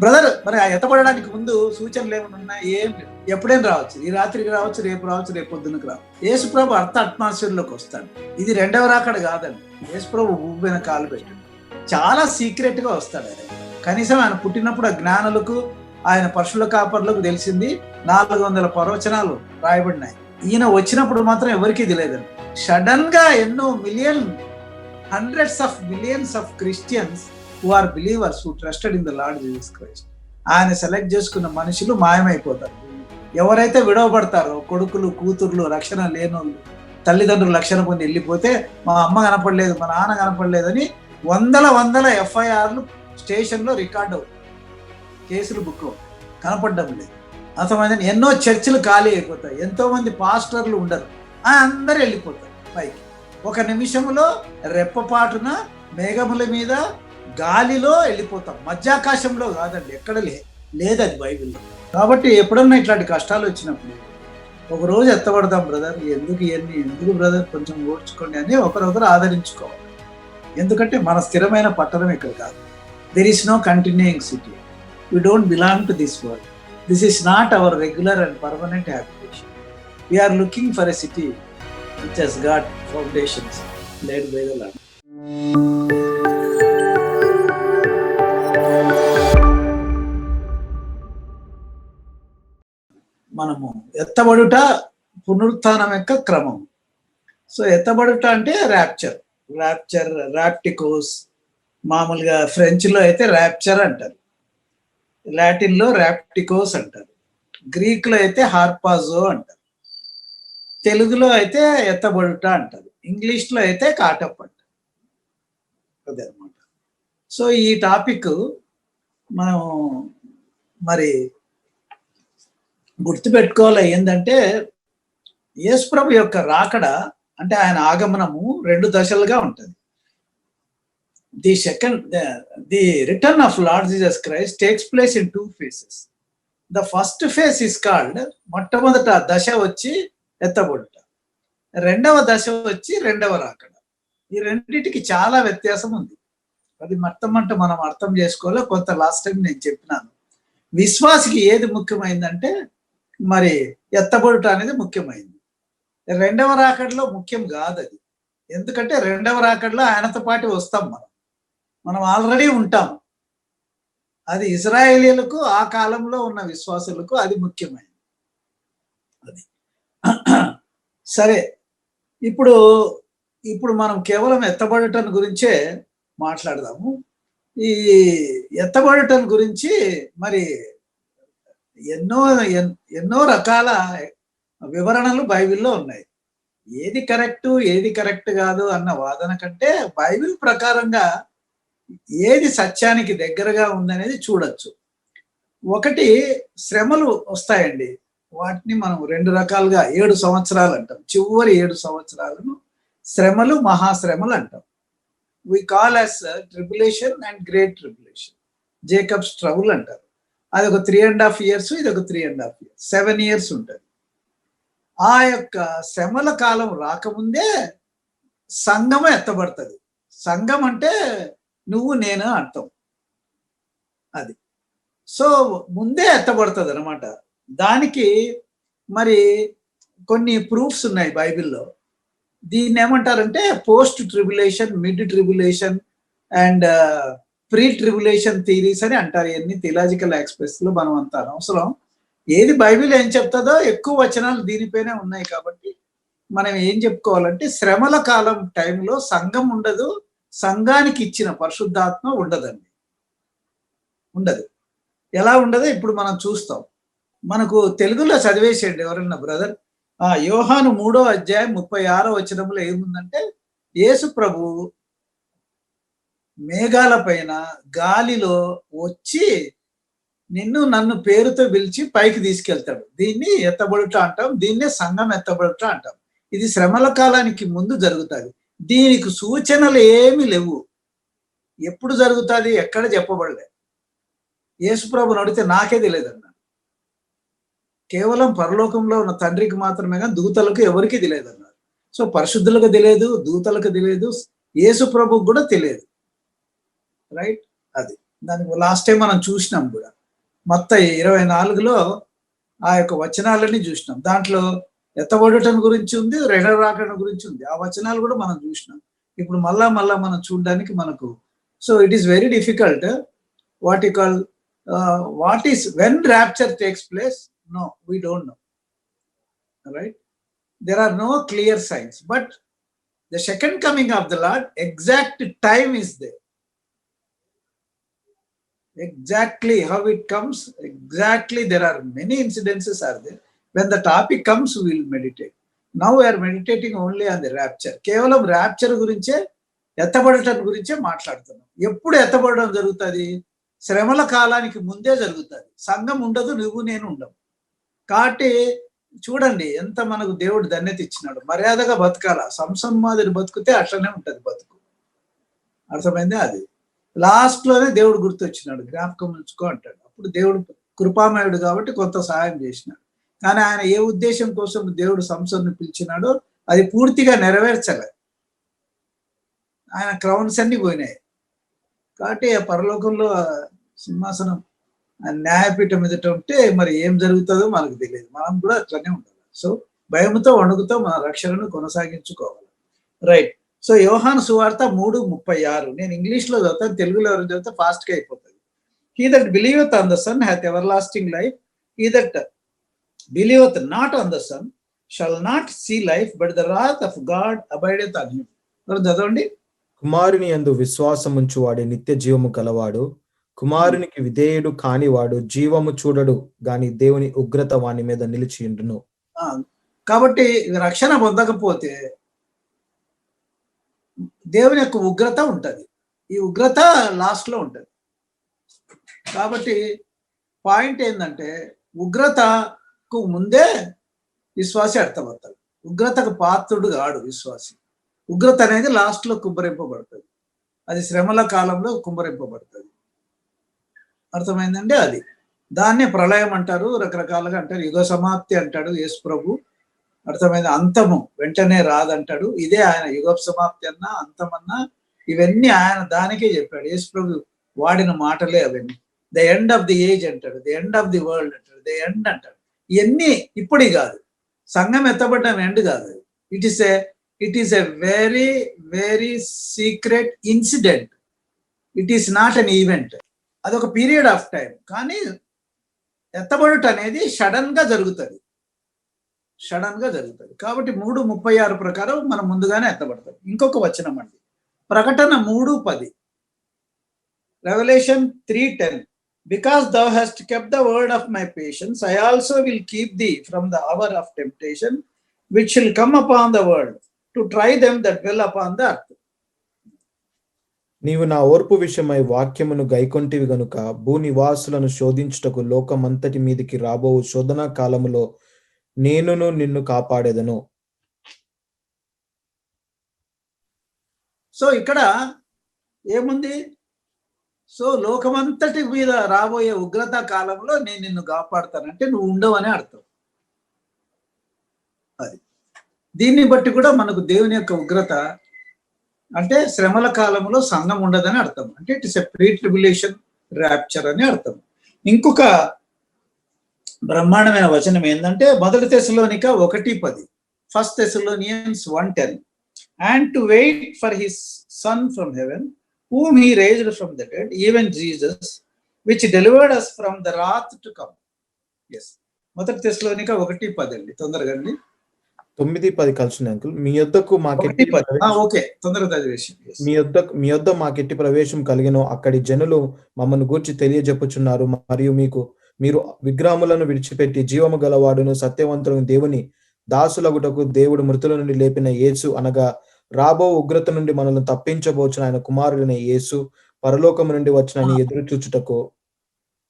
Brother, మరి ఆ ఎత్తబడడానికి ముందు సూచనలు ఏమైనా ఉన్నాయి? ఏం లేవు. ఎప్పుడైనా రావచ్చు, ఈ రాత్రికి రావచ్చు, రేపు రావచ్చు, రేపు పొద్దునకు రావచ్చు. యేసుప్రభు అర్థ అట్మాస్ఫియర్లోకి వస్తాడు. ఇది రెండవ రాకడ కాదండి. యేసుప్రభు భూమి మీద కాలు పెట్టాడు. చాలా సీక్రెట్ గా వస్తాడు ఆయన. కనీసం ఆయన పుట్టినప్పుడు ఆ జ్ఞానులకు, ఆయన పశువుల కాపర్లకు తెలిసింది 400 ప్రవచనాలు రాయబడినాయి. ఈయన వచ్చినప్పుడు మాత్రం ఎవరికీ తెలియదండి. సడన్ గా ఎన్నో hundreds of millions of Christians who are believers who trusted in the Lord Jesus Christ, ఆయన సెలెక్ట్ చేసుకున్న మనుషులు మాయమైపోతారు. ఎవరైతే విడవబడతారో, కొడుకులు కూతుర్లు రక్షణ లేనోళ్ళు, తల్లిదండ్రులు రక్షణ పొంది వెళ్ళిపోతే, మా అమ్మ కనపడలేదు, మా నాన్న కనపడలేదని వందల ఎఫ్ఐఆర్లు స్టేషన్లో రికార్డ్ అవుతాయి. కేసులు బుక్ కనపడడం లేదు. అర్థమైందని ఎన్నో చర్చిలు ఖాళీ అయిపోతాయి. ఎంతో మంది పాస్టర్లు ఉండరు, అందరూ వెళ్ళిపోతారు పైకి. ఒక నిమిషంలో రెప్పపాటున మేఘముల మీద గాలిలో వెళ్ళిపోతాం. మధ్యాకాశంలో కాదండి, ఎక్కడ లేదు అది బైబిల్లో. కాబట్టి ఎప్పుడన్నా ఇట్లాంటి కష్టాలు వచ్చినప్పుడు ఒక రోజు ఎత్తబడదాం బ్రదర్, ఎందుకు బ్రదర్ కొంచెం ఓడ్చుకోండి అని ఒకరొకరు ఆదరించుకోవాలి. ఎందుకంటే మన స్థిరమైన పట్టణం ఇక్కడ కాదు. There is no continuing city. We don't belong to this world. This is not our regular and permanent habitation. We're looking for a city which has got foundations laid by the Lord. మనము ఎత్తబడుట పునరుత్థానం యొక్క క్రమం. So ఎత్తబడుట అంటే ర్యాప్టికోస్. మామూలుగా ఫ్రెంచ్లో అయితే rapture అంటారు, లాటిన్లో ర్యాప్టికోస్ అంటారు, గ్రీక్లో అయితే హార్పాజో అంటారు, తెలుగులో అయితే ఎత్తబడుట అంటారు, ఇంగ్లీష్లో అయితే కాటప్ అంటారు. అదే అనమాట. సో ఈ టాపిక్ మనం మరి గుర్తుపెట్టుకోవాలి. ఏంటంటే యేసుప్రభు యొక్క రాకడ అంటే ఆయన ఆగమనము 2 దశలుగా ఉంటుంది. The return of lord Jesus Christ takes place in 2 phases. The first phase is called, మొట్టమొదట దశ వచ్చి ఎత్తబడుట, రెండవ దశ వచ్చి రెండవ రాకడ. ఈ రెండింటికి చాలా వ్యత్యాసం ఉంది. అది మొట్టమొదట మనం అర్థం చేసుకోవాలి. కొంత లాస్ట్ టైం నేను చెప్పినాను, విశ్వాసికి ఏది ముఖ్యమైందంటే మరి ఎత్తబడుట అనేది ముఖ్యమైంది. రెండవ రాకడలో ముఖ్యం కాదు అది. ఎందుకంటే రెండవ రాకడలో ఆయనతో పాటు వస్తాం, మనం ఆల్రెడీ ఉంటాం. అది ఇజ్రాయేలీలకు, ఆ కాలంలో ఉన్న విశ్వాసులకు అది ముఖ్యమైనది. అది సరే. ఇప్పుడు మనం కేవలం ఎత్తబడటం గురించే మాట్లాడదాము. ఈ ఎత్తబడటం గురించి మరి ఎన్నో రకాల వివరణలు బైబిల్లో ఉన్నాయి. ఏది కరెక్ట్ కాదు అన్న వాదన కంటే బైబిల్ ప్రకారంగా ఏది సత్యానికి దగ్గరగా ఉందనేది చూడొచ్చు. ఒకటి, శ్రమలు వస్తాయండి. వాటిని మనం 2 రకాలుగా 7 సంవత్సరాలు అంటాం. చివరి 7 సంవత్సరాలను శ్రమలు, మహాశ్రమలు అంటాం. We call as tribulation and great tribulation. Jacob's trouble అంటారు. అది ఒక 3.5 years, ఇది ఒక 3.5 years, 7 years ఉంటుంది. ఆ యొక్క శ్రమల కాలం రాకముందే సంఘం ఎత్తబడుతుంది. సంఘం అంటే నువ్వు నేను అర్థం. అది సో ముందే ఎత్తబడుతుంది అనమాట. దానికి మరి కొన్ని ప్రూఫ్స్ ఉన్నాయి బైబిల్లో. దీన్ని ఏమంటారంటే post tribulation, mid tribulation and pre tribulation theories అని అంటారు. ఇవన్నీ థియలాజికల్ ఎక్స్ప్రెస్ లో మనం అంత అవసరం. ఏది బైబిల్ ఏం చెప్తుందో ఎక్కువ వచనాలు దీనిపైనే ఉన్నాయి. కాబట్టి మనం ఏం చెప్పుకోవాలంటే శ్రమల కాలం టైంలో సంఘం ఉండదు, సంఘానికి ఇచ్చిన పరిశుద్ధాత్మ ఉండదు. ఎలా ఉండదో ఇప్పుడు మనం చూస్తాం. మనకు తెలుగులో చదివేసేయండి ఎవరన్నా బ్రదర్. యోహాను 3వ అధ్యాయం 36వ వచనంలో ఏముందంటే, యేసు ప్రభు మేఘాల పైన గాలిలో వచ్చి నిన్ను నన్ను పేరుతో పిలిచి పైకి తీసుకెళ్తాడు. దీన్ని ఎత్తబడుట అంటాం. దీన్నే సంఘం ఎత్తబడుట అంటాం. ఇది శ్రమల కాలానికి ముందు జరుగుతుంది. దీనికి సూచనలు ఏమి లేవు. ఎప్పుడు జరుగుతుంది, ఎక్కడ చెప్పబడలే. యేసుప్రభుని అడిగితే నాకే తెలియదు అన్నాడు. కేవలం పరలోకంలో ఉన్న తండ్రికి మాత్రమే, కానీ దూతలకు ఎవరికి తెలియదు అన్నారు. సో పరిశుద్ధులకు తెలియదు, దూతలకు తెలియదు, యేసు ప్రభుకు కూడా తెలియదు. రైట్. అది దానికి లాస్ట్ టైం మనం చూసినాం కూడా. మత్తయి 24లో ఆ యొక్క వచనాలన్నీ చూసినాం. దాంట్లో ఎత్తబడటం గురించి ఉంది, రెండవ రాకడ గురించి ఉంది. ఆ వచనాలు కూడా మనం చూసినాం. ఇప్పుడు మళ్ళా మనం చూడడానికి మనకు so it is very difficult. What you call what is when rapture takes place? No, we don't know, right? There are no clear signs, but the second coming of the Lord, exact time is there. Exactly how it comes, exactly there are many incidences are there. When the topic comes, we will meditate. Now we are meditating only on the rapture. కేవలం rapture గురించే, ఎత్తబడటం గురించే మాట్లాడుతున్నాం. ఎప్పుడు ఎత్తబడడం జరుగుతుంది? శ్రమల కాలానికి ముందే జరుగుతుంది. సంఘం ఉండదు, నువ్వు నేను ఉండవు. కాబట్టి చూడండి ఎంత మనకు దేవుడు ధన్యత ఇచ్చినాడు. మర్యాదగా బతకాల. సంసం మాదిరి బతుకుతే అట్లనే ఉంటది బతుకు. అర్థమైంది? అది లాస్ట్ లోనే దేవుడు గుర్తొచ్చినాడు, జ్ఞాపకం ఉంచుకో అంటాడు. అప్పుడు దేవుడు కృపామయుడు కాబట్టి కొంత సహాయం చేసినాడు. కానీ ఆయన ఏ ఉద్దేశం కోసం దేవుడు సంసోన్ని పిలిచినాడో అది పూర్తిగా నెరవేర్చలే. ఆయన క్రౌన్స్ అన్ని పోయినాయి. కాబట్టి ఆ పరలోకంలో సింహాసనం న్యాయపీఠం ఎదుట ఉంటే మరి ఏం జరుగుతుందో మనకు తెలియదు. మనం కూడా అట్లనే ఉండాలి. సో భయముతో వణుకుతో మన రక్షణను కొనసాగించుకోవాలి. రైట్. సో యోహాను సువార్త 3:36 నేను ఇంగ్లీష్ లో చదువుతాను, తెలుగులో ఎవరు చదివితే ఫాస్ట్ గా అయిపోతుంది. He that believeth on the son hath everlasting life, he that believeth not on the son shall not see life, but the wrath of God abideth on him. చదవండి. కుమారుని యందు విశ్వాసముంచు వాడే నిత్య జీవము గలవాడు, కుమారునికి విధేయుడు కానివాడు జీవము చూడడు గాని దేవుని ఉగ్రత వాని మీద నిలిచి ఉండును. కాబట్టి రక్షణ పొందకపోతే దేవుని యొక్క ఉగ్రత ఉంటది. ఈ ఉగ్రత లాస్ట్ లో ఉంటది. కాబట్టి పాయింట్ ఏంటంటే ఉగ్రతకు ముందే విశ్వాసి అర్థమవుతాడు. ఉగ్రతకు పాత్రుడు కాడు విశ్వాసి. ఉగ్రత అనేది లాస్ట్ లో కుమ్మరింపబడుతుంది. అది శ్రమల కాలంలో కుమ్మరింపబడుతుంది. అర్థమైందండి? అది దాన్నే ప్రళయం అంటారు, రకరకాలుగా అంటారు. యుగ సమాప్తి అంటాడు యేసు ప్రభు. అర్థమైంది? అంతము వెంటనే రాదంటాడు. ఇదే ఆయన యుగ సమాప్తి అన్నా అంతమన్నా ఇవన్నీ ఆయన దానికే చెప్పాడు. యేసు ప్రభు వాడిన మాటలే అవన్నీ. The end of the age అంటాడు, the end of the world అంటాడు, ది ఎండ్ అంటాడు. ఇవన్నీ ఇప్పుడు కాదు, సంఘం ఎత్తబడ్డం ఎండ్ కాదు. It is a very very secret incident. It is not an event. అదొక పీరియడ్ ఆఫ్ టైం. కానీ ఎత్తబడుట అనేది సడన్ గా జరుగుతుంది. కాబట్టి 3:36 ప్రకారం మనం ముందుగానే ఎత్తబడతాం. ఇంకొక వచనం అండి, ప్రకటన 3:10, revolution 3:10. Because thou hast kept the word of my patience, I also will keep thee from the hour of temptation, which shall come upon the world, to try them that dwell upon the earth. నీవు నా ఓర్పు విషయమై వాక్యమును గైకొంటివి గనుక భూనివాసులను శోధించుటకు లోకమంతటి మీదికి రాబోవు శోధనా కాలములో నేనును నిన్ను కాపాడేదను. సో ఇక్కడ ఏముంది? సో లోకమంతటి మీద రాబోయే ఉగ్రత కాలంలో నేను నిన్ను కాపాడుతానంటే నువ్వు ఉండవని అర్థం. అది దీన్ని బట్టి కూడా మనకు దేవుని యొక్క ఉగ్రత అంటే శ్రమల కాలంలో సంఘం ఉండదని అర్థం. అంటే it is a pre tribulation rapture అని అర్థం. ఇంకొక బ్రహ్మాండమైన వచనం ఏంటంటే 1 తెస్సలోనిక 1:10, 1 Thessalonians 1:10. And to wait for his son from heaven, whom he raised from the dead, even Jesus, which delivered us from the wrath to come. Yes, 1 Thessalonica 1:10 అండి. తొందరగా అండి. 9-10 కలిసిన అంకుల్. మీ యొద్దకు మాకెట్టి మీ యొద్ద మాకెట్టి ప్రవేశం కలిగినో అక్కడి జనులు మమ్మల్ని గూర్చి తెలియజెప్పుచున్నారు. మరియు మీరు విగ్రహములను విడిచిపెట్టి జీవము గలవాడును సత్యవంతులను దేవుని దాసులగుటకు దేవుడు మృతుల నుండి లేపిన యేసు అనగా రాబో ఉగ్రత నుండి మనల్ని తప్పించబోచిన ఆయన కుమారుడైన యేసు పరలోకము నుండి వచ్చిన ఎదురు చూచుటకు.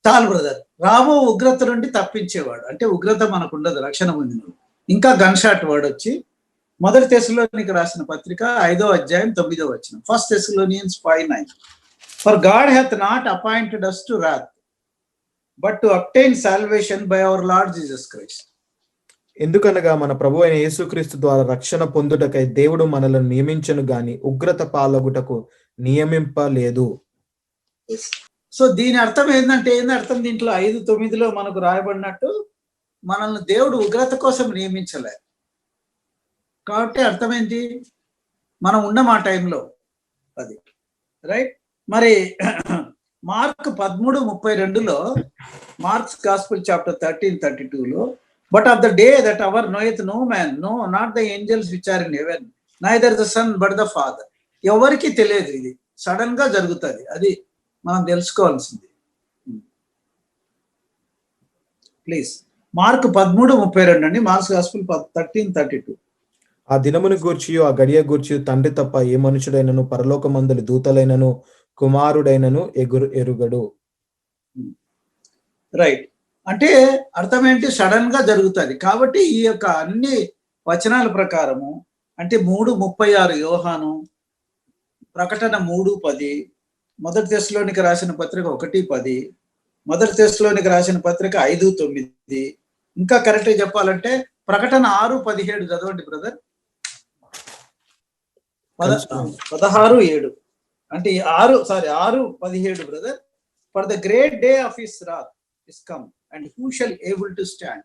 చాలు బ్రదర్. రాబో ఉగ్రత నుండి తప్పించేవాడు అంటే ఉగ్రత మనకు ఉండదు, రక్షణ పొందిన. ఇంకా గన్ షాట్ వర్డ్ వచ్చి 1 తెస్సలోనిక రాసిన పత్రిక 5వ అధ్యాయం 9వ వచనం. 1 Thessalonians 5:9. For God hath not appointed us to wrath, but to obtain salvation by our Lord Jesus Christ. ఎందుకనగా మన ప్రభు అయిన యేసుక్రీస్తు ద్వారా రక్షణ పొందుటకై దేవుడు మనలను నియమించను గాని ఉగ్రత పాలగుటకు నియమింపలేదు. సో దీని అర్థం ఏంటంటే అర్థం దీంట్లో 5:9 మనకు రాయబడినట్టు మనల్ని దేవుడు ఉగ్రత కోసం నియమించలే. కాబట్టి అర్థం ఏంటి? మనం ఉన్నాం ఆ టైంలో, అది రైట్. మరి Mark 13:32 Mark's gospel chapter 13:32 but of the day that hour knoweth no man, no not the angels which are in heaven, neither the son but the father. ఎవరికి తెలియదు, ఇది సడన్ గా జరుగుతుంది, అది మనం తెలుసుకోవాల్సింది. ప్లీజ్ మార్క్ 13:32 అండి, మార్క్స్ గాస్పుల్ 13:32. ఆ దినమును గూర్చియు ఆ గడియ గూర్చియు తండ్రి తప్ప ఏ మనుషుడైనను పరలోకమందలి దూతలైనను కుమారుడైనను ఎరుగడు. రైట్. అంటే అర్థం ఏంటి? సడన్ గా జరుగుతుంది. కాబట్టి ఈ యొక్క అన్ని వచనాల ప్రకారము అంటే 3:36 యోహాను, ప్రకటన 3:10, మొదటి తెస్సలోనికి రాసిన పత్రిక 1:10, మొదటి తెస్సలోనికి రాసిన పత్రిక 5:9, ఇంకా కరెక్ట్ చెప్పాలంటే ప్రకటన 6:17 చదవండి బ్రదర్. 16:7 అంటే 6:17 brother. For the great day of his wrath is come and who shall able to stand.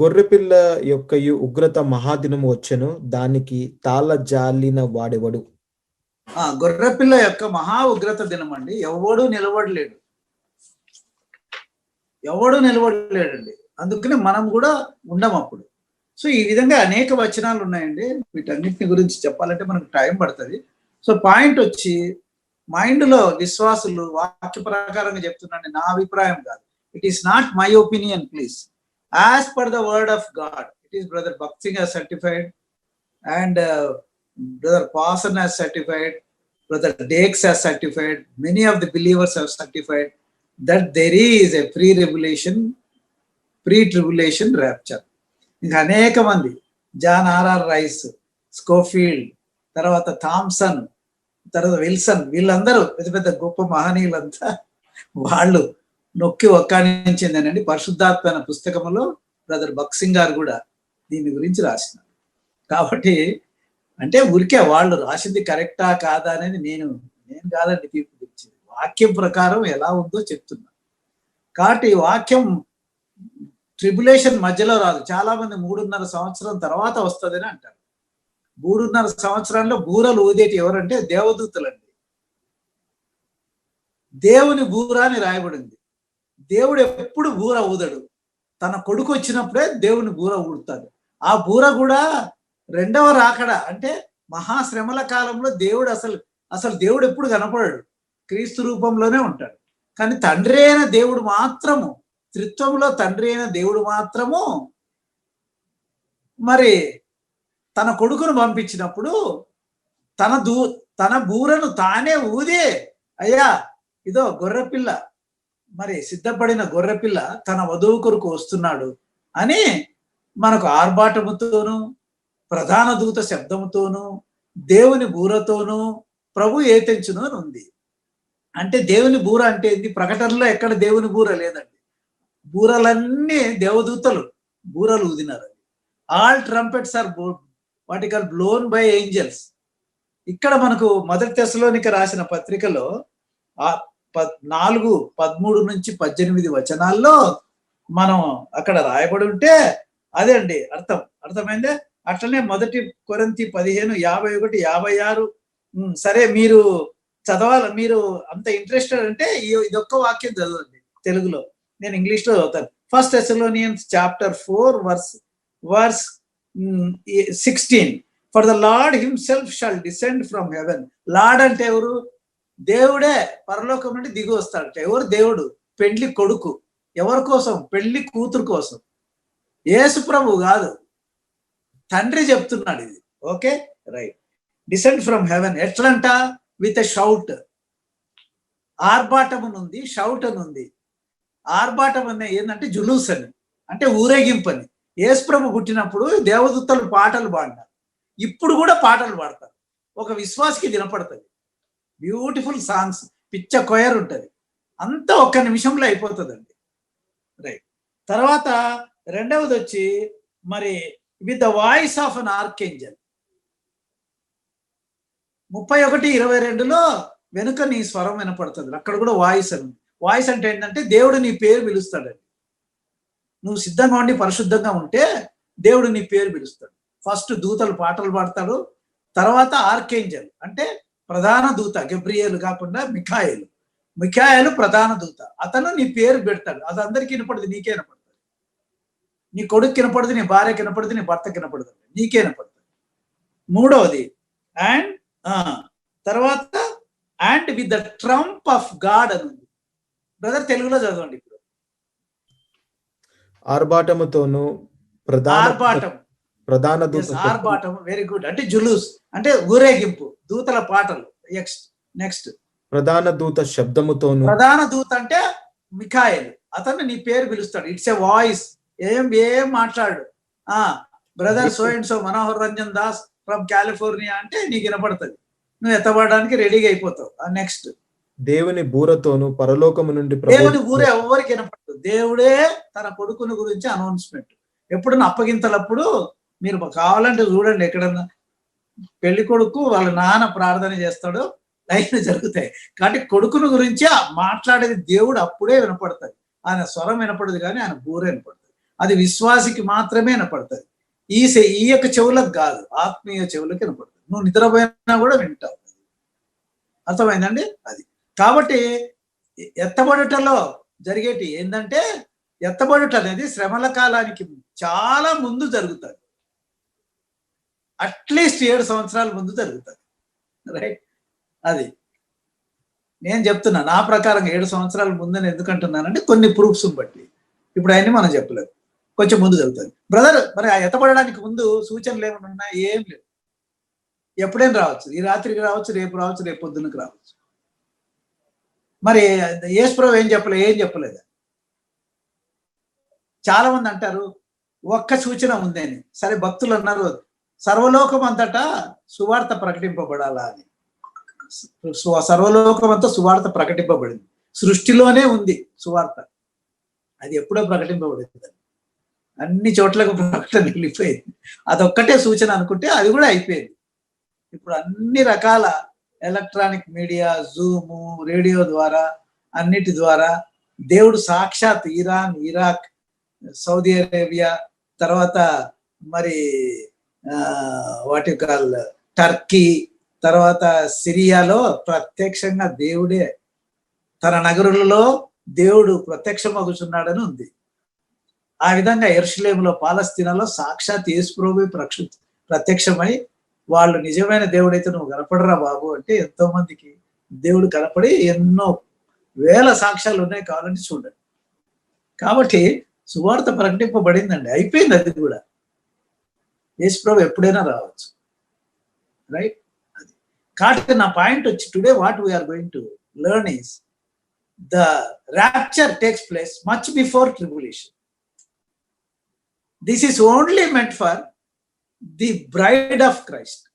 గొర్రెపిల్ల యొక్క ఉగ్రత మహాదినము వచ్చెను, దానికి తాళ జాలిన వాడెవడు. గొర్రెపిల్ల యొక్క మహా ఉగ్రత దినం అండి. ఎవడు నిలబడలేడండి. అందుకనే మనం కూడా ఉండం అప్పుడు. సో ఈ విధంగా అనేక వచనాలు ఉన్నాయండి. వీటన్నిటిని గురించి చెప్పాలంటే మనకు టైం పడుతుంది. సో పాయింట్ వచ్చి మైండ్ లో విశ్వాసులు వాక్య ప్రకారంగా చెప్తున్నాండి, నా అభిప్రాయం కాదు. It is not my opinion please. As per the word of God, it is brother Bakht Singh has certified and brother Parson has certified, brother Dakes has certified, many of the believers have certified that there is a pre-tribulation rapture. ఇంకా అనేక మంది, John RR rice, Scofield, తర్వాత Thomson, తర్వాత Wilson, వీళ్ళందరూ పెద్ద పెద్ద గొప్ప మహనీయులంతా వాళ్ళు నొక్కి ఒక్కానించిందనండి. పరిశుద్ధాత్మ అనే పుస్తకంలో బ్రదర్ బక్సింగ్ గారు కూడా దీని గురించి రాసినారు. కాబట్టి అంటే ఊరికే వాళ్ళు రాసింది కరెక్టా కాదా అనేది నేను కాదండి తీర్పు తెచ్చింది. వాక్యం ప్రకారం ఎలా ఉందో చెప్తున్నా. కాబట్టి వాక్యం ట్రిబులేషన్ మధ్యలో రాదు. చాలా మంది 3.5 సంవత్సరం తర్వాత వస్తుందని అంటారు. 3.5 సంవత్సరాల్లో బూరలు ఊదేటి ఎవరంటే దేవదూతలండి. దేవుని బూర అని రాయబడింది. దేవుడు ఎప్పుడు బూర ఊదడు, తన కొడుకు వచ్చినప్పుడే దేవుని బూర ఊడుతాడు. ఆ బూర కూడా రెండవ రాకడ అంటే మహాశ్రమల కాలంలో దేవుడు అసలు దేవుడు ఎప్పుడు కనపడాడు, క్రీస్తు రూపంలోనే ఉంటాడు. కానీ తండ్రి అయిన దేవుడు మాత్రము, త్రిత్వంలో తండ్రి అయిన దేవుడు మాత్రము మరి తన కొడుకును పంపించినప్పుడు తన బూరను తానే ఊదే, అయ్యా ఇదో గొర్రెపిల్ల, మరి సిద్ధపడిన గొర్రెపిల్ల తన వధువు కొరకు వస్తున్నాడు అని మనకు ఆర్భాటముతోనూ ప్రధాన దూత శబ్దముతోనూ దేవుని బూరతోనూ ప్రభు ఏతెంచును అని ఉంది. అంటే దేవుని బూర అంటే ఏంది? ప్రకటనలో ఎక్కడ దేవుని బూర లేదండి. బూరలన్నీ దేవదూతలు బూరలు ఊదినారు. All trumpets are what you call blown by angels. ఇక్కడ మనకు మొదటి తెస్సలోనిక రాసిన పత్రికలో 4:13-18 వచనాల్లో మనం అక్కడ రాయబడి ఉంటే అదే అండి అర్థమైందే. అట్లనే మొదటి కొరింథీ 15:51-56. సరే మీరు చదవాలి, మీరు అంత ఇంట్రెస్టెడ్ అంటే ఇదొక్క వాక్యం చదవండి తెలుగులో, నేను ఇంగ్లీష్ లో చదువుతాను. 1 Thessalonians chapter 4 verse 16. For the Lord himself shall descend from heaven. Lord అంటే ఎవరు? దేవుడే పరలోకం నుండి దిగి వస్తాడట. ఎవరు? దేవుడు పెండ్లి కొడుకు. ఎవరి కోసం? పెళ్లి కూతురు కోసం. యేసు ప్రభు కాదు, తండ్రి చెప్తున్నాడు ఇది. Okay right. Descend from heaven ఎట్లంట? With a shout. ఆర్భాటం ఉంది, షౌట్ అని ఉంది. ఆర్భాటం అనే ఏంటంటే జులూస్ అని, అంటే ఊరేగింపని. యేసు ప్రభు పుట్టినప్పుడు దేవదూతలు పాటలు పాడినారు, ఇప్పుడు కూడా పాటలు పాడతారు. ఒక విశ్వాసికి వినపడుతుంది. బ్యూటిఫుల్ సాంగ్స్, పిచ్చ కొయర్ ఉంటుంది. అంతా 1 నిమిషంలో అయిపోతుందండి. రైట్. తర్వాత రెండవది వచ్చి మరి with the voice of an archangel. 31:22 వెనుక నీ స్వరం వినపడుతుంది. అక్కడ కూడా వాయిస్ అని. వాయిస్ అంటే ఏంటంటే దేవుడు నీ పేరు పిలుస్తాడండి. నువ్వు సిద్ధంగా ఉండి పరిశుద్ధంగా ఉంటే దేవుడు నీ పేరు పిలుస్తాడు. ఫస్ట్ దూతలు పాటలు పాడతాడు, తర్వాత ఆర్కేంజల్ అంటే ప్రధాన దూత, గబ్రియేలు కాకుండా మిఖాయేలు ప్రధాన దూత. అతను నీ పేరు పెడతాడు. అది అందరికీ వినపడదు, నీకే వినపడుతుంది. నీ కొడుకు వినపడదు, నీ భార్యకి వినపడదు, నీ భర్తకి వినపడదు, నీకే వినపడుతుంది. మూడవది అండ్ తర్వాత and with the Trump of God అని ఉంది. బ్రదర్ తెలుగులో చదవండి ఇప్పుడు. ఆర్భాటముతోను ప్రధాన దూత ఆర్భాటం, వెరీ గుడ్. అంటే జులూస్ అంటే ఊరేగింపు, దూతల పాటలు. నెక్స్ట్ ప్రధాన దూత శబ్దముతోను. ప్రధాన దూత అంటే మిఖాయేలు, అతను నీ పేరు పిలుస్తాడు. It's a voice. ఏం మాట్లాడు, brother so and so Manohar Ranjan Das from California అంటే నీకు వినపడుతుంది. నువ్వు ఎత్తబడడానికి రెడీగా అయిపోతావు. నెక్స్ట్ దేవుని బూరతోను పరలోకము నుండి. దేవుని బూర ఎవరికి వినపడుతుంది? దేవుడే తన కొడుకుని గురించి అనౌన్స్మెంట్. ఎప్పుడన్నా అప్పగింతలప్పుడు మీరు కావాలంటే చూడండి, ఎక్కడన్నా పెళ్లి కొడుకు వాళ్ళ నాన్న ప్రార్థన చేస్తాడు, లైన్ జరుగుతాయి. కాబట్టి కొడుకుని గురించి మాట్లాడేది దేవుడు అప్పుడే వినపడుతుంది. ఆయన స్వరం వినపడదు, కానీ ఆయన బూర వినపడుతుంది. అది విశ్వాసికి మాత్రమే వినపడుతుంది. ఈ యొక్క చెవులకు కాదు, ఆత్మీయ చెవులకు వినపడుతుంది. నువ్వు నిద్రపోయినా కూడా వింటావు. అర్థమైందండి? అది కాబట్టి ఎత్తబడుటలో జరిగేటి ఏంటంటే, ఎత్తబడుట అనేది శ్రమల కాలానికి చాలా ముందు జరుగుతుంది. అట్లీస్ట్ 7 సంవత్సరాల ముందు జరుగుతుంది. రైట్? అది నేను చెప్తున్నా. నా ప్రకారం 7 సంవత్సరాల ముందని ఎందుకు అంటున్నానంటే కొన్ని ప్రూఫ్స్ బట్టి. ఇప్పుడు అవన్నీ మనం చెప్పలేదు, కొంచెం ముందు జరుగుతుంది. బ్రదర్, మరి ఆ ఎత్తబడడానికి ముందు సూచనలు ఏమైనా ఉన్నాయి? ఏం లేదు. ఎప్పుడైనా రావచ్చు. ఈ రాత్రికి రావచ్చు, రేపు రావచ్చు, రేపు పొద్దున్నకు రావచ్చు. మరి యేసుప్రభు ఏం చెప్పలేదు. చాలా మంది అంటారు ఒక్క సూచన ఉందని. సరే, భక్తులు అన్నారు సర్వలోకం అంతటా సువార్త ప్రకటింపబడాలా అని. సర్వలోకం అంతా సువార్త ప్రకటింపబడింది. సృష్టిలోనే ఉంది సువార్త. అది ఎప్పుడో ప్రకటింపబడింది. అన్ని చోట్లకు ప్రకటన వెళ్ళిపోయింది. అదొక్కటే సూచన అనుకుంటే అది కూడా అయిపోయింది. ఇప్పుడు అన్ని రకాల ఎలక్ట్రానిక్ మీడియా, జూము, రేడియో ద్వారా, అన్నిటి ద్వారా దేవుడు సాక్షాత్ ఇరాన్, ఇరాక్, సౌదీ అరేబియా, తర్వాత మరి వాటి టర్కీ, తర్వాత సిరియాలో ప్రత్యక్షంగా దేవుడే తన నగరులలో దేవుడు ప్రత్యక్షమగుచున్నాడని ఉంది. ఆ విధంగా యెరూషలేములో, పాలస్తీనాలో సాక్షాత్ యేసుప్రభువే ప్రత్యక్షమై వాళ్ళు నిజమైన దేవుడైతే నువ్వు కనపడరా బాబు అంటే ఎంతో మందికి దేవుడు కనపడి ఎన్నో వేల సాక్ష్యాలు ఉన్నాయి, కావాలంటే చూడండి. కాబట్టి సువార్త ప్రకటింపబడిందండి, అయిపోయింది. అది కూడా యేసుప్రభు ఎప్పుడైనా రావచ్చు. రైట్? అది కాబట్టి నా పాయింట్ వచ్చి, today what we are going to learn is the rapture takes place much before tribulation. This is only meant for the bride of Christ.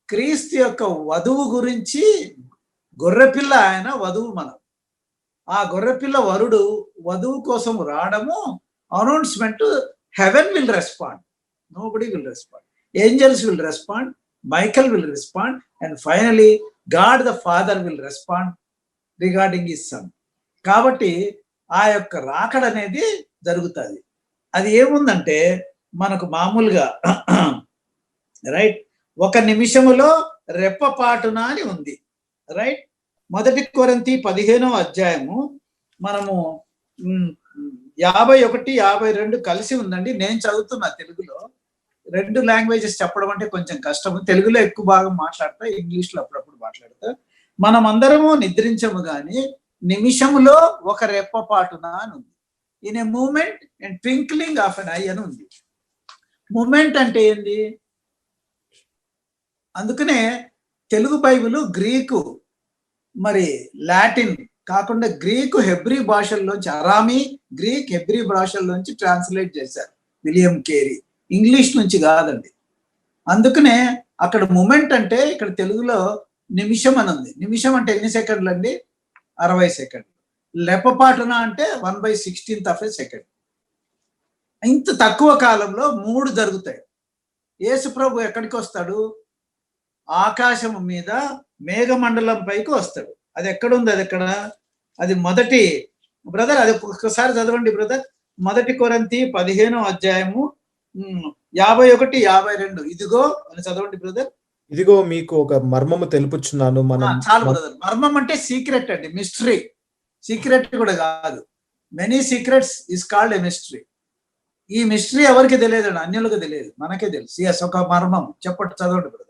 క్రీస్తు యొక్క వధువు గురించి, గొర్రెపిల్ల ఆయన, వధువు మనం. ఆ గొర్రెపిల్ల వరుడు వధువు కోసం రావడము announcement. Heaven will respond, nobody will respond. Angels will respond, Michael will respond, and finally God the father will respond regarding his son. కాబట్టి ఆ యొక్క రాకడ అనేది జరుగుతుంది. అది ఏముందంటే మనకు మామూలుగా రైట్ 1 నిమిషములో రెప్పపాటున అని ఉంది. రైట్? 1 కొరింథీ 15వ అధ్యాయము మనము 51, 52 కలిసి ఉందండి. నేను చదువుతున్నా తెలుగులో. 2 లాంగ్వేజెస్ చెప్పడం అంటే కొంచెం కష్టము. తెలుగులో ఎక్కువ భాగం మాట్లాడతా, ఇంగ్లీష్లో అప్పుడప్పుడు మాట్లాడతా. మనం అందరము నిద్రించము గాని నిమిషములో 1 రెప్పపాటున అని ఉంది. In a moment and twinkling of an eye అని ఉంది. మూమెంట్ అంటే ఏంది? అందుకనే తెలుగు బైబిల్ గ్రీకు, మరి లాటిన్ కాకుండా గ్రీకు, హెబ్రీ భాషల్లోంచి, అరామీ, గ్రీక్, హెబ్రీ భాషల్లోంచి ట్రాన్స్లేట్ చేశారు విలియం కేరీ. ఇంగ్లీష్ నుంచి కాదండి. అందుకనే అక్కడ మూమెంట్ అంటే ఇక్కడ తెలుగులో నిమిషం అని ఉంది. నిమిషం అంటే ఎన్ని సెకండ్లు అండి? 60 సెకండ్లు. లెప్పపాటున అంటే 1/16th ఆఫ్ ఏ సెకండ్. ఇంత తక్కువ కాలంలో 3 జరుగుతాయి. యేసు ప్రభు ఎక్కడికి వస్తాడు? ఆకాశము మీద మేఘమండలం పైకి వస్తాడు. అది ఎక్కడుంది? అది మొదటి బ్రదర్, అది ఒక్కసారి చదవండి బ్రదర్. 1 కొరింథీ 15వ అధ్యాయము 51, 52. ఇదిగో అని చదవండి బ్రదర్. ఇదిగో మీకు ఒక మర్మము తెలుపుచున్నాను. చాలు బ్రదర్. మర్మం అంటే సీక్రెట్ అండి, మిస్టరీ. సీక్రెట్ కూడా కాదు, many secrets is called a mystery. ఈ మిస్టరీ ఎవరికి తెలియదు, అన్యులకు తెలియదు, మనకే తెలుసు. ఎస్, ఒక మర్మం. చెప్పండి, చదవండి బ్రదర్.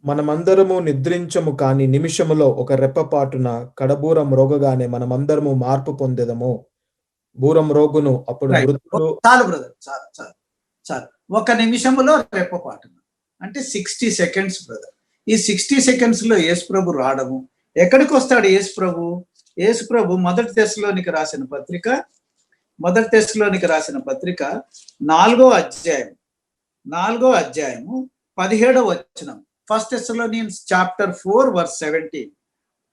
మనమందరము నిద్రించము, కాని నిమిషములో ఒక రెప్పపాటున కడబూరం రోగగానే మనమందరము మార్పు పొందెదము. బూరం రోగును అప్పుడు మృతులు. చాలు బ్రదర్, చాలు. ఒక నిమిషములో రెప్పపాటున అంటే 60 సెకండ్స్ బ్రదర్. ఈ 60 సెకండ్స్ లో యేసు ప్రభు రావడము. ఎక్కడికి వస్తాడు యేసు ప్రభు? యేసు ప్రభు మొదటి తెస్సలోనికి రాసిన పత్రిక 4వ అధ్యాయము 17వ వచనం. 1 Thessalonians chapter 4 verse 17.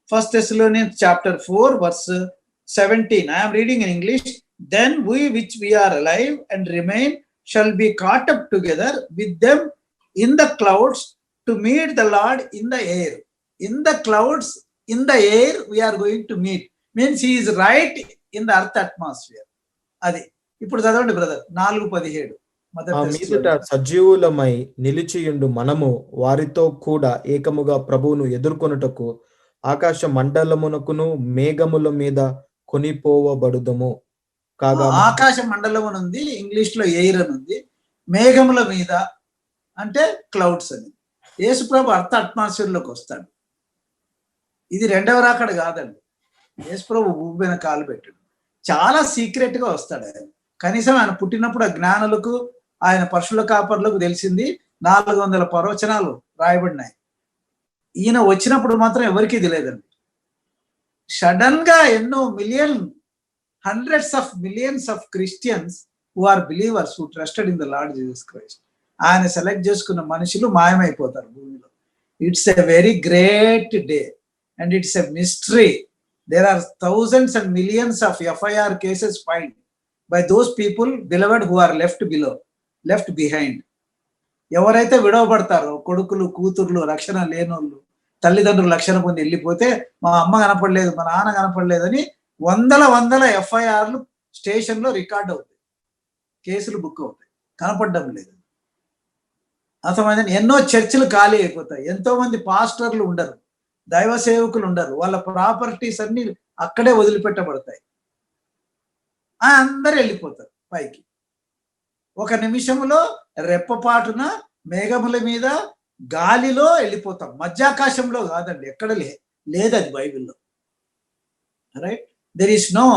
1 Thessalonians chapter 4 verse 17. I am reading in English. Then we which we are alive and remain shall be caught up together with them in the clouds to meet the Lord in the air. In the clouds, in the air, we are going to meet. Means he is right in the earth atmosphere. అది ఇప్పుడు చదవండి brother. 4:17. మీదట సజీవులమై నిలిచియుండు మనము వారితో కూడా ఏకముగా ప్రభువును ఎదుర్కొనుటకు ఆకాశ మండలమునకును మేఘముల మీద కొనిపోవబడుదము. కాగా ఆకాశ మండలం అని ఉంది, ఇంగ్లీష్ లో ఎయిర్ అని ఉంది. మేఘముల మీద అంటే క్లౌడ్స్ అని. యేసు ప్రభు అర్ధ అట్మాస్ఫియర్ లోకి వస్తాడు. ఇది రెండవ రాకడ కాదండి. యేసు ప్రభు భూమి మీద కాలు పెట్టాడు. చాలా సీక్రెట్ గా వస్తాడు ఆయన. కనీసం ఆయన పుట్టినప్పుడు ఆ జ్ఞానులకు, ఆయన పశువుల కాపర్లకు తెలిసింది. 400 ప్రవచనాలు రాయబడినాయి. ఈయన వచ్చినప్పుడు మాత్రం ఎవరికీ తెలియదండి. సడన్ గా ఎన్నో hundreds of millions of Christians who are believers, who trusted in the Lord Jesus Christ, ఆయన సెలెక్ట్ చేసుకున్న మనుషులు మాయమైపోతారు భూమిలో. It's a very great day and it's a mystery. There are thousands and millions of FIR cases filed by those people, beloved, who are left behind. ఎవరైతే విడవబడతారో, కొడుకులు కూతుర్లు రక్షణ లేనోళ్ళు, తల్లిదండ్రులు రక్షణ పొంది వెళ్ళిపోతే, మా అమ్మ కనపడలేదు, మా నాన్న కనపడలేదని వందల FIRలు స్టేషన్ లో రికార్డ్ అవుతాయి, కేసులు బుక్ అవుతాయి, కనపడడం లేదు. అర్థమైందని. ఎన్నో చర్చిలు ఖాళీ అయిపోతాయి. ఎంతో మంది పాస్టర్లు ఉండరు, దైవ సేవకులు ఉండరు, వాళ్ళ ప్రాపర్టీస్ అన్ని అక్కడే వదిలిపెట్టబడతాయి. అందరు వెళ్ళిపోతారు పైకి. ఒక నిమిషంలో రెప్పపాటున మేఘముల మీద గాలిలో వెళ్ళిపోతాం. మధ్యాకాశంలో కాదండి, ఎక్కడ లేదు అది బైబిల్లో. Right, there is no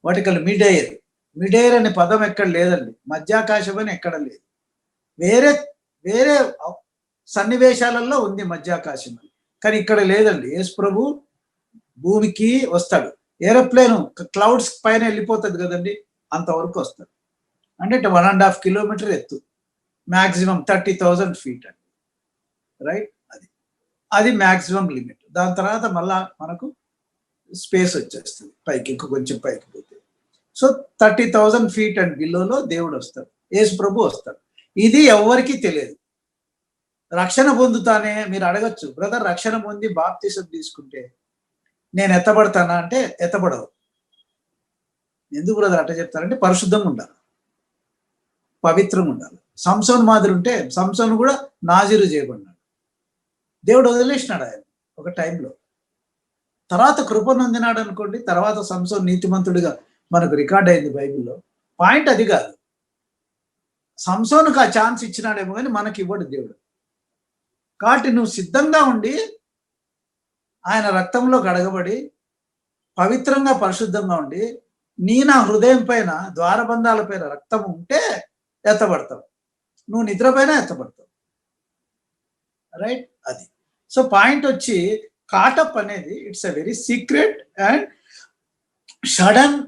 vertical mid air. Mid air అనే పదం ఎక్కడ లేదండి. మధ్యాకాశం అని ఎక్కడ లేదు. వేరే సన్నివేశాలలో ఉంది మధ్యాకాశం అని, కానీ ఇక్కడ లేదండి. యేసు ప్రభు భూమికి వస్తాడు. ఏరోప్లేన్ క్లౌడ్స్ పైన వెళ్ళిపోతుంది కదండి, అంతవరకు వస్తాడు. అంటే 1.5 కిలోమీటర్ ఎత్తు, మ్యాక్సిమం 30,000 feet అండి. రైట్, అది మ్యాక్సిమం లిమిట్. దాని తర్వాత మళ్ళా మనకు స్పేస్ వచ్చేస్తుంది పైకి, ఇంకో కొంచెం పైకి పోతే. సో 30,000 feet అండ్ బిలోలో దేవుడు వస్తాడు, యేసు ప్రభు వస్తాడు. ఇది ఎవరికి తెలియదు. రక్షణ పొందుతానే మీరు అడగచ్చు, బ్రదర్ రక్షణ పొంది బాప్తిసం తీసుకుంటే నేను ఎత్తబడతానా అంటే ఎత్తబడవు. ఎందుకు బ్రదర్ అట్లా చెప్తారంటే, పరిశుద్ధంగా ఉండాలి, పవిత్రంగా ఉండాలి. సంసోను మాదిరి ఉంటే, సంసోను కూడా నాజీరు చేయబడినాడు. దేవుడు వదిలేసినాడు ఆయన ఒక టైంలో. తర్వాత కృప నొందినాడు అనుకోండి, తర్వాత సంసోను నీతిమంతుడిగా మనకు రికార్డ్ అయింది బైబిల్లో. పాయింట్ అది కాదు. సంసోనుకు ఆ ఛాన్స్ ఇచ్చినాడేమో కానీ మనకి ఇవ్వడు దేవుడు. కాబట్టి నువ్వు సిద్ధంగా ఉండి ఆయన రక్తంలో కడగబడి పవిత్రంగా పరిశుద్ధంగా ఉండి నా హృదయం పైన ద్వారబంధాల పైన రక్తం ఉంటే ఎత్తబడతావు. నువ్వు నిద్రపైన ఎత్తబడతావు. రైట్, అది. సో పాయింట్ వచ్చి, కాటప్ అనేది it's a very secret and sudden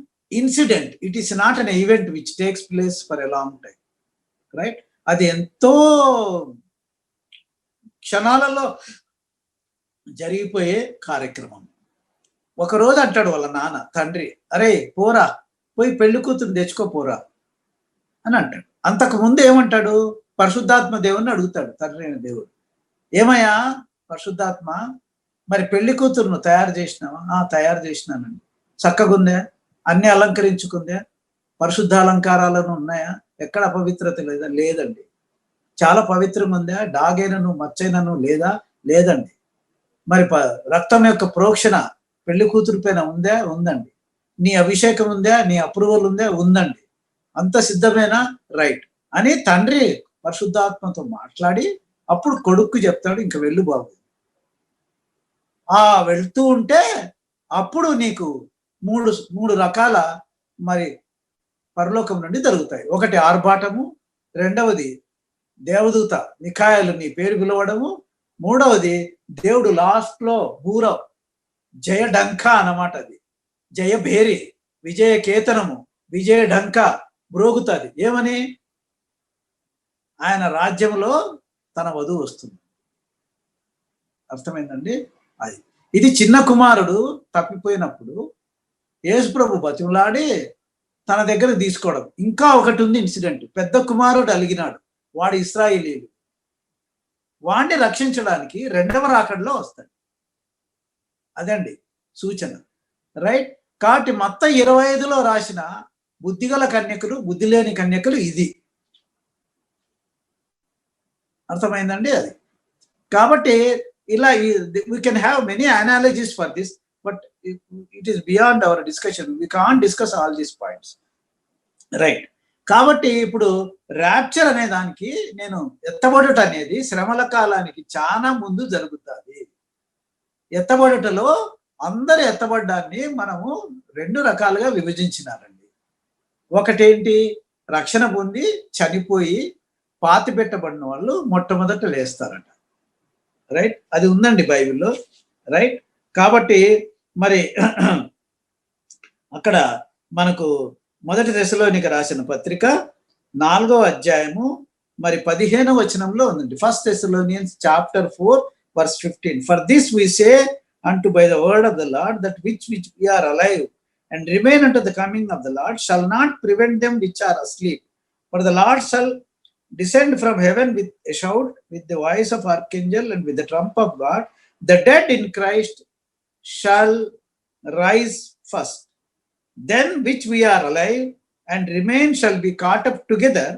incident. It is not an event which takes place for a long time. Right, అది ఎంతో క్షణాలలో జరిగిపోయే కార్యక్రమం. ఒకరోజు అంటాడు వాళ్ళ నాన్న, తండ్రి, అరే పోరా, పోయి పెళ్లి కూతురు తెచ్చుకోపోరా అని అంటాడు. అంతకు ముందు ఏమంటాడు? పరిశుద్ధాత్మ దేవుని అడుగుతాడు తండ్రి అయిన దేవుడు. ఏమయ్యా పరిశుద్ధాత్మ, మరి పెళ్లి కూతురును తయారు చేసినావా? తయారు చేసినానండి. చక్కగుందే, అన్ని అలంకరించుకుందే, పరిశుద్ధ అలంకారాలను ఉన్నాయా? ఎక్కడ అపవిత్రత లేదా? లేదండి. చాలా పవిత్రంగా ఉందా? డాగైనను మచ్చైనను లేదా? లేదండి. మరి రక్తం యొక్క ప్రోక్షణ పెళ్లి కూతురు పైన ఉందా? ఉందండి. నీ అభిషేకం ఉందా? నీ అప్రూవల్ ఉందా? ఉందండి. అంత సిద్ధమేనా? రైట్ అని తండ్రి పరిశుద్ధాత్మతో మాట్లాడి అప్పుడు కొడుక్కు చెప్తాడు, ఇంక వెళ్ళు బాబు. వెళ్తూ ఉంటే అప్పుడు నీకు మూడు రకాల మరి పరలోకం నుండి జరుగుతాయి. ఒకటి ఆర్భాటము, రెండవది దేవదూత మిఖాయేలు నీ పేరు పిలవడము, మూడవది దేవుడు లాస్ట్ లో జయ డంక అన్నమాట. అది జయ భేరి, విజయ కేతనము, విజయ డంక బ్రోగుతుంది. ఏమని? ఆయన రాజ్యంలో తన వధువు వస్తుంది. అర్థమైందండి? ఇది చిన్న కుమారుడు తప్పిపోయినప్పుడు యేసు ప్రభు బతిమలాడి తన దగ్గర తీసుకోవడం. ఇంకా ఒకటి ఉంది ఇన్సిడెంట్. పెద్ద కుమారుడు అలిగినాడు, వాడు ఇశ్రాయేలీయులు. వాడిని రక్షించడానికి రెండవ రాకడలో వస్తాడు. అదండి సూచన. రైట్. కాబట్టి మొత్తం 25లో రాసిన బుద్ధిగల కన్యకులు, బుద్ధి లేని కన్యకులు ఇది. అర్థమైందండి? అది కాబట్టి ఇలా we can have many analogies for this, but it is beyond our discussion. We can't discuss all these points. Right. కాబట్టి ఇప్పుడు ర్యాప్చర్ అనే దానికి నేను ఎత్తబడుట అనేది శ్రమల కాలానికి చాలా ముందు జరుగుతుంది. ఎత్తబడుటలో అందరు ఎత్తబడ్డాన్ని మనము 2 రకాలుగా విభజించినారండి. ఒకటేంటి? రక్షణ పొంది చనిపోయి పాతి పెట్టబడిన వాళ్ళు మొట్టమొదట లేస్తారట. రైట్. అది ఉందండి బైబిల్లో. రైట్. కాబట్టి మరి అక్కడ మనకు మొదటి దశలోనికి రాసిన పత్రిక 4వ అధ్యాయము మరి 15వ వచనంలో ఉందండి. 1 Thessalonians chapter 4 verse 15. For this we say unto by the word of the Lord, that which we are alive and remain unto the coming of the Lord shall not prevent them which are asleep. For the Lord shall descend from heaven with a shout, with the voice of archangel, and with the trump of God. The dead in Christ shall rise first. Then which we are alive and remain shall be caught up together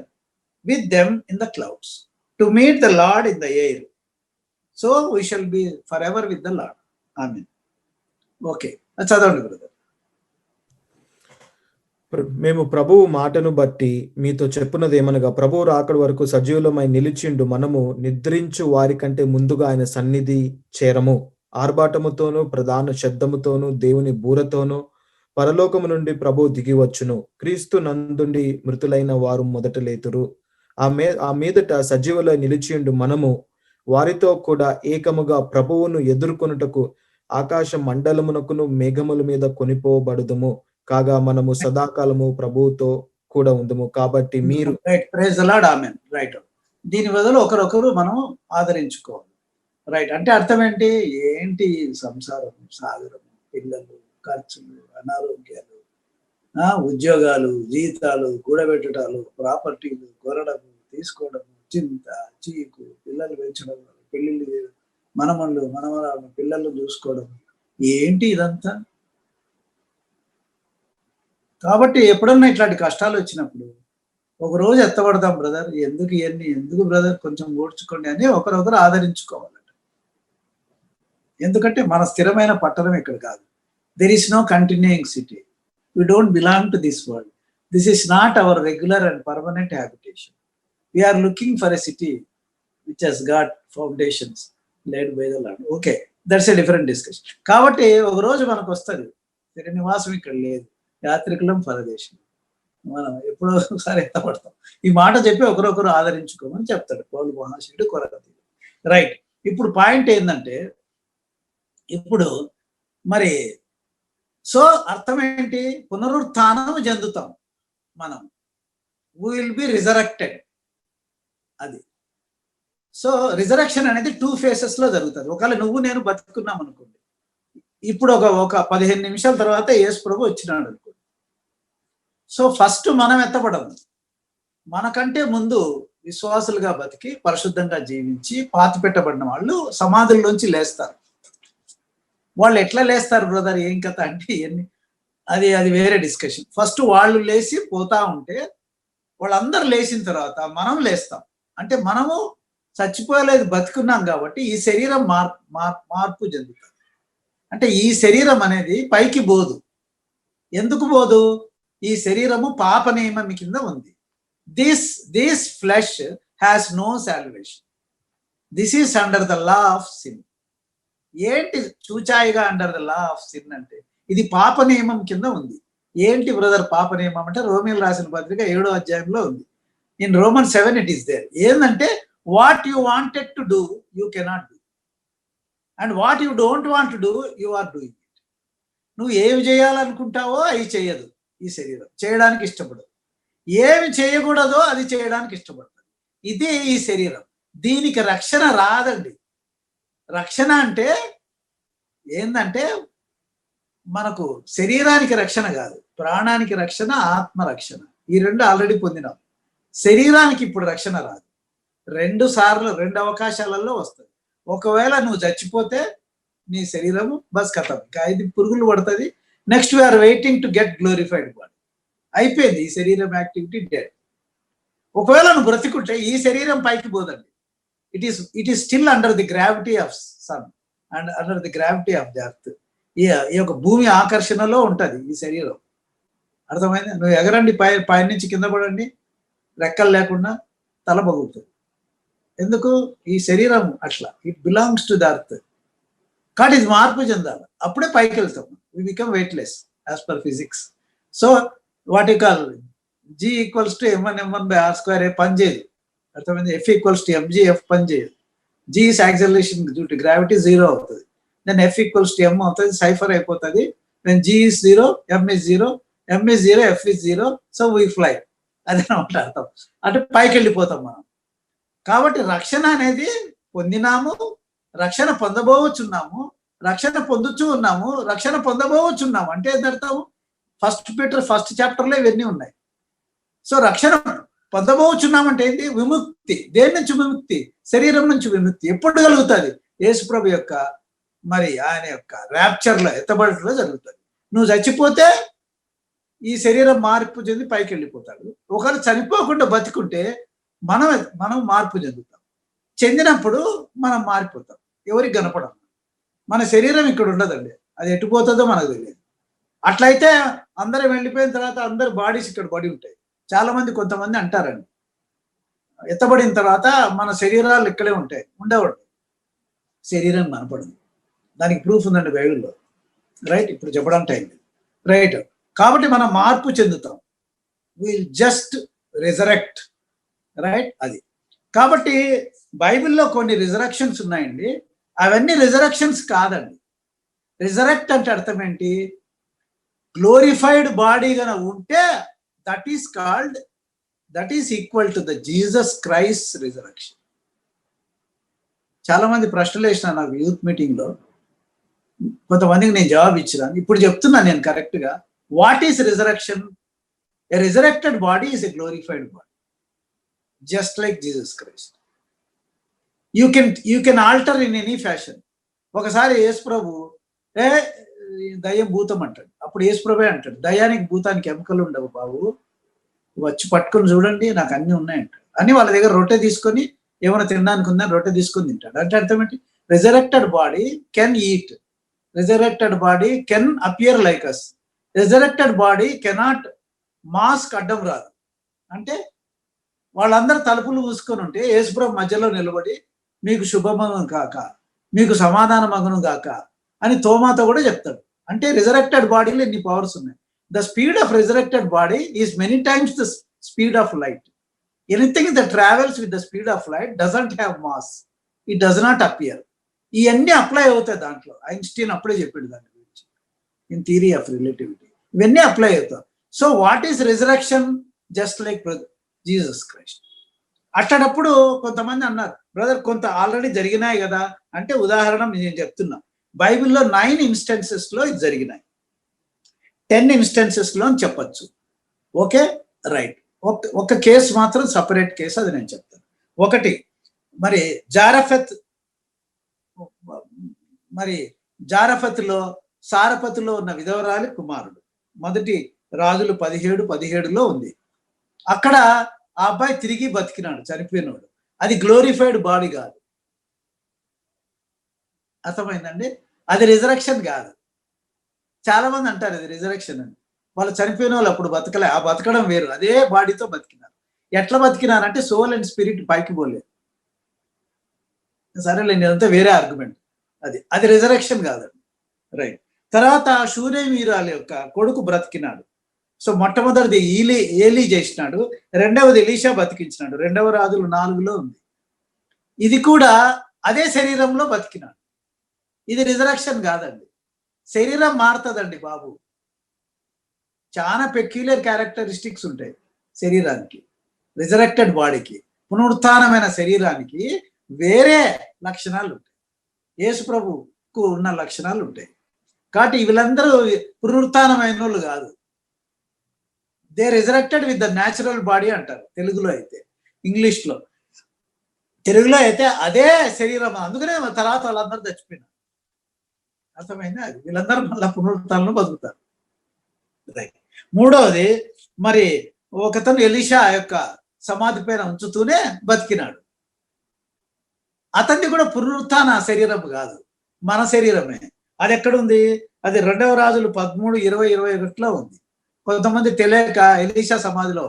with them in the clouds to meet the Lord in the air. So we shall be forever with the Lord. Amen. Okay. That's other brother. మేము ప్రభువు మాటను బట్టి మీతో చెప్పున్నది ఏమనగా, ప్రభువు రాకడి వరకు సజీవులమై నిలిచిండు మనము నిద్రించు వారి కంటే ముందుగా ఆయన సన్నిధి చేరము. ఆర్భాటముతోనూ ప్రధాన శబ్దముతోనూ దేవుని బూరతోనూ పరలోకము నుండి ప్రభువు దిగి వచ్చును. క్రీస్తు నందుండి మృతులైన వారు మొదట లేతురు. ఆ మీదట సజీవులై నిలిచిండు మనము వారితో కూడా ఏకముగా ప్రభువును ఎదుర్కొనుటకు ఆకాశ మండలమునకును మేఘముల మీద కొనిపోబడుదుము. కాగా మనము సదాకాలము ప్రభువుతో కూడా ఉందము. కాబట్టి మీరు దీని బదులు ఒకరొకరు మనం ఆదరించుకోవాలి. రైట్. అంటే అర్థం ఏంటి? సంసారం, సాగరం, పిల్లలు, ఖర్చులు, అనారోగ్యాలు, ఉద్యోగాలు, జీతాలు, కూడబెట్టడాలు, ప్రాపర్టీలు కొనడం, తీసుకోవడం, చింత, చీకు, పిల్లలు పెంచడం, పెళ్ళిళ్ళు, మనమళ్ళు, మనమరాలు, పిల్లలు చూసుకోవడం, ఏంటి ఇదంతా? కాబట్టి ఎప్పుడన్నా ఇట్లాంటి కష్టాలు వచ్చినప్పుడు ఒక రోజు ఎత్తబడదాం బ్రదర్, ఎందుకు బ్రదర్ కొంచెం ఓడ్చుకోండి అని ఒకరొకరు ఆదరించుకోవాలట. ఎందుకంటే మన స్థిరమైన పట్టణం ఇక్కడ కాదు. There is no continuing city. We don't belong to this world. This is not our regular and permanent habitation. We are looking for a city which has got foundations laid by the Lord. Okay, that's a different discussion. కాబట్టి ఒక రోజు మనకు వస్తుంది, స్థిర నివాసం ఇక్కడ లేదు, యాత్రికులం పరదేశం, మనం ఎప్పుడో ఒకసారి ఎత్తపడతాం. ఈ మాట చెప్పి ఒకరొకరు ఆదరించుకోమని చెప్తాడు పౌలు మహాశయుడు కొరతీ. రైట్. ఇప్పుడు పాయింట్ ఏంటంటే, ఇప్పుడు మరి సో అర్థం ఏంటి? పునరుత్థానం చెందుతాం మనం. we will be resurrected. అది. సో రిజరక్షన్ అనేది 2 phases లో జరుగుతుంది. ఒకవేళ నువ్వు నేను బతుకున్నాం అనుకోండి, ఇప్పుడు ఒక 15 నిమిషాల తర్వాత యేసు ప్రభు వచ్చినాడు అనుకోండి. సో ఫస్ట్ మనం ఎత్తపడము. మనకంటే ముందు విశ్వాసులుగా బతికి పరిశుద్ధంగా జీవించి పాతి పెట్టబడిన వాళ్ళు సమాధుల్లోంచి లేస్తారు. వాళ్ళు ఎట్లా లేస్తారు బ్రదర్, ఏం కథ అంటే అది వేరే డిస్కషన్. ఫస్ట్ వాళ్ళు లేచి పోతా ఉంటే వాళ్ళందరూ లేచిన తర్వాత మనం లేస్తాం. అంటే మనము చచ్చిపోలేదు, బతుకున్నాం కాబట్టి ఈ శరీరం మార్పు చెందుతుంది. అంటే ఈ శరీరం అనేది పైకి పోదు. ఎందుకు పోదు? ఈ శరీరము పాప నియమం కింద ఉంది. This flesh has no salvation. This is under the law of sin. ఏంటి చూచాయిగా under the law of sin అంటే ఇది పాప నియమం కింద ఉంది. ఏంటి బ్రదర్ పాప నియమం అంటే రోమియోలు రాసిన పత్రిక 7వ అధ్యాయంలో ఉంది. In Roman 7 it is there. ఏంటంటే what you wanted to do you cannot do, and what you don't want to do you are doing it. నువ్వు ఏమి చేయాలనుకుంటావో అవి చేయదు ఈ శరీరం, చేయడానికి ఇష్టపడదు. ఏమి చేయకూడదో అది చేయడానికి ఇష్టపడుతుంది. ఇదే ఈ శరీరం. దీనికి రక్షణ రాదండి. రక్షణ అంటే ఏంటంటే మనకు శరీరానికి రక్షణ కాదు, ప్రాణానికి రక్షణ, ఆత్మ రక్షణ. ఈ రెండు ఆల్రెడీ పొందినాం. శరీరానికి ఇప్పుడు రక్షణ రాదు. 2 సార్లు 2 అవకాశాలలో వస్తుంది. ఒకవేళ నువ్వు చచ్చిపోతే నీ శరీరము బస్ కథం, ఇంకా 5 పురుగులు పడుతుంది. Next we are waiting to get glorified body. అయిపోయింది ఈ శరీరం యాక్టివిటీ, డెడ్. ఒకవేళ నువ్వు బ్రతికుంటే ఈ శరీరం పైకి పోదండి. It is still under the gravity of sun and under the gravity of the earth. ఈ యొక్క భూమి ఆకర్షణలో ఉంటది ఈ శరీరం. అర్థమైంది? నువ్వు ఎగరండి, పైనుంచి కింద పడండి, రెక్కలు లేకుండా తల పగులుతుంది. ఎందుకు? ఈ శరీరం అట్లా, it belongs to the earth. కాబట్టి ఇది మార్పు చెందాలి, అప్పుడే పైకి వెళ్తాం. We become weightless as per physics. So what you call G equals to m1m1/r². పని చేయదు. అర్థమైంది? F equals to mg, F పని చేయదు. G is acceleration due to gravity, 0 అవుతుంది. Then F equals to m అవుతుంది, సైఫర్ అయిపోతుంది. Then G is 0, m is 0, m is 0, F is 0. So we fly. అదనమాట అర్థం. అంటే పైకి వెళ్ళిపోతాం మనం. కాబట్టి రక్షణ అనేది పొందినాము, రక్షణ పొందబోవచ్చున్నాము, రక్షణ పొందుతూ ఉన్నాము, రక్షణ పొందబోవచ్చున్నాము. అంటే ఏంటర్థం? 1 Peter 1st చాప్టర్లో ఇవన్నీ ఉన్నాయి. సో రక్షణ పొందబోచున్నామంటే ఏంటి? విముక్తి. దేని నుంచి విముక్తి? శరీరం నుంచి విముక్తి. ఎప్పుడు కలుగుతుంది? యేసుప్రభు యొక్క ఆయన యొక్క ర్యాప్చర్లో, ఎత్తబడలో జరుగుతుంది. నువ్వు చచ్చిపోతే ఈ శరీరం మార్పు చెంది పైకి వెళ్ళిపోతాడు. ఒకరు చనిపోకుండా బతికుంటే మనం మార్పు చెందుతాం. చెందినప్పుడు మనం మారిపోతాం, ఎవరికి కనపడం. మన శరీరం ఇక్కడ ఉండదండి, అది ఎటుపోతుందో మనకు తెలియదు. అట్లయితే అందరం వెళ్ళిపోయిన తర్వాత అందరు బాడీస్ ఇక్కడ పడి ఉంటాయి. చాలా మంది, కొంతమంది అంటారండి, ఎత్తబడిన తర్వాత మన శరీరాలు ఇక్కడే ఉంటాయి. ఉండేవాడు శరీరం కనపడదు. దానికి ప్రూఫ్ ఉందండి బైబిల్లో. రైట్? ఇప్పుడు చెప్పడం టైం లేదు. రైట్? కాబట్టి మనం మార్పు చెందుతాం. Will just resurrect. రైట్? అది. కాబట్టి బైబిల్లో కొన్ని రిజరక్షన్స్ ఉన్నాయండి. అవన్నీ రిజరక్షన్స్ కాదండి. రిజరెక్ట్ అంటే అర్థం ఏంటి? గ్లోరిఫైడ్ బాడీ గన ఉంటే that is equal to the Jesus Christ resurrection. చాలా మంది ప్రశ్నలు వేసిన నాకు యూత్ మీటింగ్ లో, కొంతమందికి నేను జవాబు ఇచ్చినాను. ఇప్పుడు చెప్తున్నా నేను కరెక్ట్ గా. What is resurrection? A resurrected body is a glorified body, just like Jesus Christ. You can alter in any fashion. ఒకసారి యేసు ప్రభు దయ్యం భూతం అంటాడు. అప్పుడు యేసు ప్రభే అంటాడు, దయ్యానికి భూతానికి ఎముకలు ఉండవు బాబు, వచ్చి పట్టుకొని చూడండి, నాకు అన్ని ఉన్నాయంటాడు. అని వాళ్ళ దగ్గర రొట్టె తీసుకొని, ఏమైనా తినడానికి ఉందని రొట్టె తీసుకొని తింటాడు. అంటే అర్థం ఏంటి? Resurrected body can eat, resurrected body can appear like us, resurrected body cannot mask అడ్డం రాదు. అంటే వాళ్ళందరూ తలుపులు మూసుకొని ఉంటే యేసుప్రభు మధ్యలో నిలబడి, మీకు శుభమగును కాక, మీకు సమాధానమగును కాక అని తోమాతో కూడా చెప్తాడు. అంటే రిజరెక్టెడ్ బాడీలో ఎన్ని పవర్స్ ఉన్నాయి. The speed of resurrected body is many times the speed of light. Anything that travels with the speed of light doesn't have mass, it does not appear. ఇవన్నీ అప్లై అవుతాయి దాంట్లో. ఐన్స్టీన్ అప్పుడే చెప్పాడు దాని గురించి, ఇన్ థియరీ ఆఫ్ రిలేటివిటీ. ఇవన్నీ apply అవుతాయి. So what is resurrection? Just like Jesus Christ. అట్లాంటప్పుడు కొంతమంది అన్నారు, బ్రదర్ కొంత ఆల్రెడీ జరిగినాయి కదా అంటే, ఉదాహరణ నేను చెప్తున్నా. బైబిల్లో 9 ఇన్స్టెన్సెస్ లో ఇది జరిగినాయి, 10 ఇన్స్టెన్సెస్ లో అని చెప్పచ్చు. Okay, right. ఒక కేసు మాత్రం సపరేట్ కేసు, అది నేను చెప్తాను. ఒకటి మరి జారఫత్, మరి జారఫత్లో సారపతిలో ఉన్న విధవరాలి కుమారుడు. మొదటి రాజులు 17:17లో ఉంది. అక్కడ ఆ అబ్బాయి తిరిగి బతికినాడు, చనిపోయినాడు. అది గ్లోరిఫైడ్ బాడీ కాదు, అర్థమైందండి? అది రిజరక్షన్ కాదు. చాలా మంది అంటారు అది రిజరక్షన్ అని. వాళ్ళు చనిపోయిన వాళ్ళు అప్పుడు బతకలే, ఆ బతకడం వేరు, అదే బాడీతో బతికినారు. ఎట్లా బతికినారంటే సోల్ అండ్ స్పిరిట్ పైకి పోలేదు. సరేలేండి, అదంతా వేరే ఆర్గ్యుమెంట్. అది రిజరక్షన్ కాదండి. రైట్. తర్వాత శూనేమీరాలి యొక్క కొడుకు బ్రతికినాడు. సో మొట్టమొదటిది ఏలీ చేసినాడు, రెండవది ఎలీషా బతికించినాడు. 2వ రాజులు 4లో ఉంది. ఇది కూడా అదే శరీరంలో బతికినాడు. ఇది రిజరక్షన్ కాదండి. శరీరం మారుతుందండి బాబు. చాలా పెక్యులర్ క్యారెక్టరిస్టిక్స్ ఉంటాయి శరీరానికి. రిజరెక్టెడ్ బాడీకి, పునరుత్థానమైన శరీరానికి వేరే లక్షణాలు ఉంటాయి. యేసు ప్రభుకు ఉన్న లక్షణాలు ఉంటాయి. కాబట్టి వీళ్ళందరూ పునరుత్థానమైన వాళ్ళు కాదు. They resurrected with the natural body అంటారు తెలుగులో అయితే. ఇంగ్లీష్లో, తెలుగులో అయితే అదే శరీరం. అందుకనే తర్వాత వాళ్ళందరూ చచ్చిపోయినారు. అర్థమైందా? అది వీళ్ళందరూ మళ్ళీ పునరుత్థానంలో బతుకుతారు. రైట్. మూడవది, మరి ఒకతను ఎలీషా యొక్క సమాధి పైన ఉంచుతూనే బతికినాడు. అతన్ని కూడా పునరుత్థాన శరీరం కాదు, మన శరీరమే. అది ఎక్కడుంది? అది 2వ రాజులు 13:20-21లో ఉంది. కొంతమంది తెలియక ఎలీషా సమాధిలో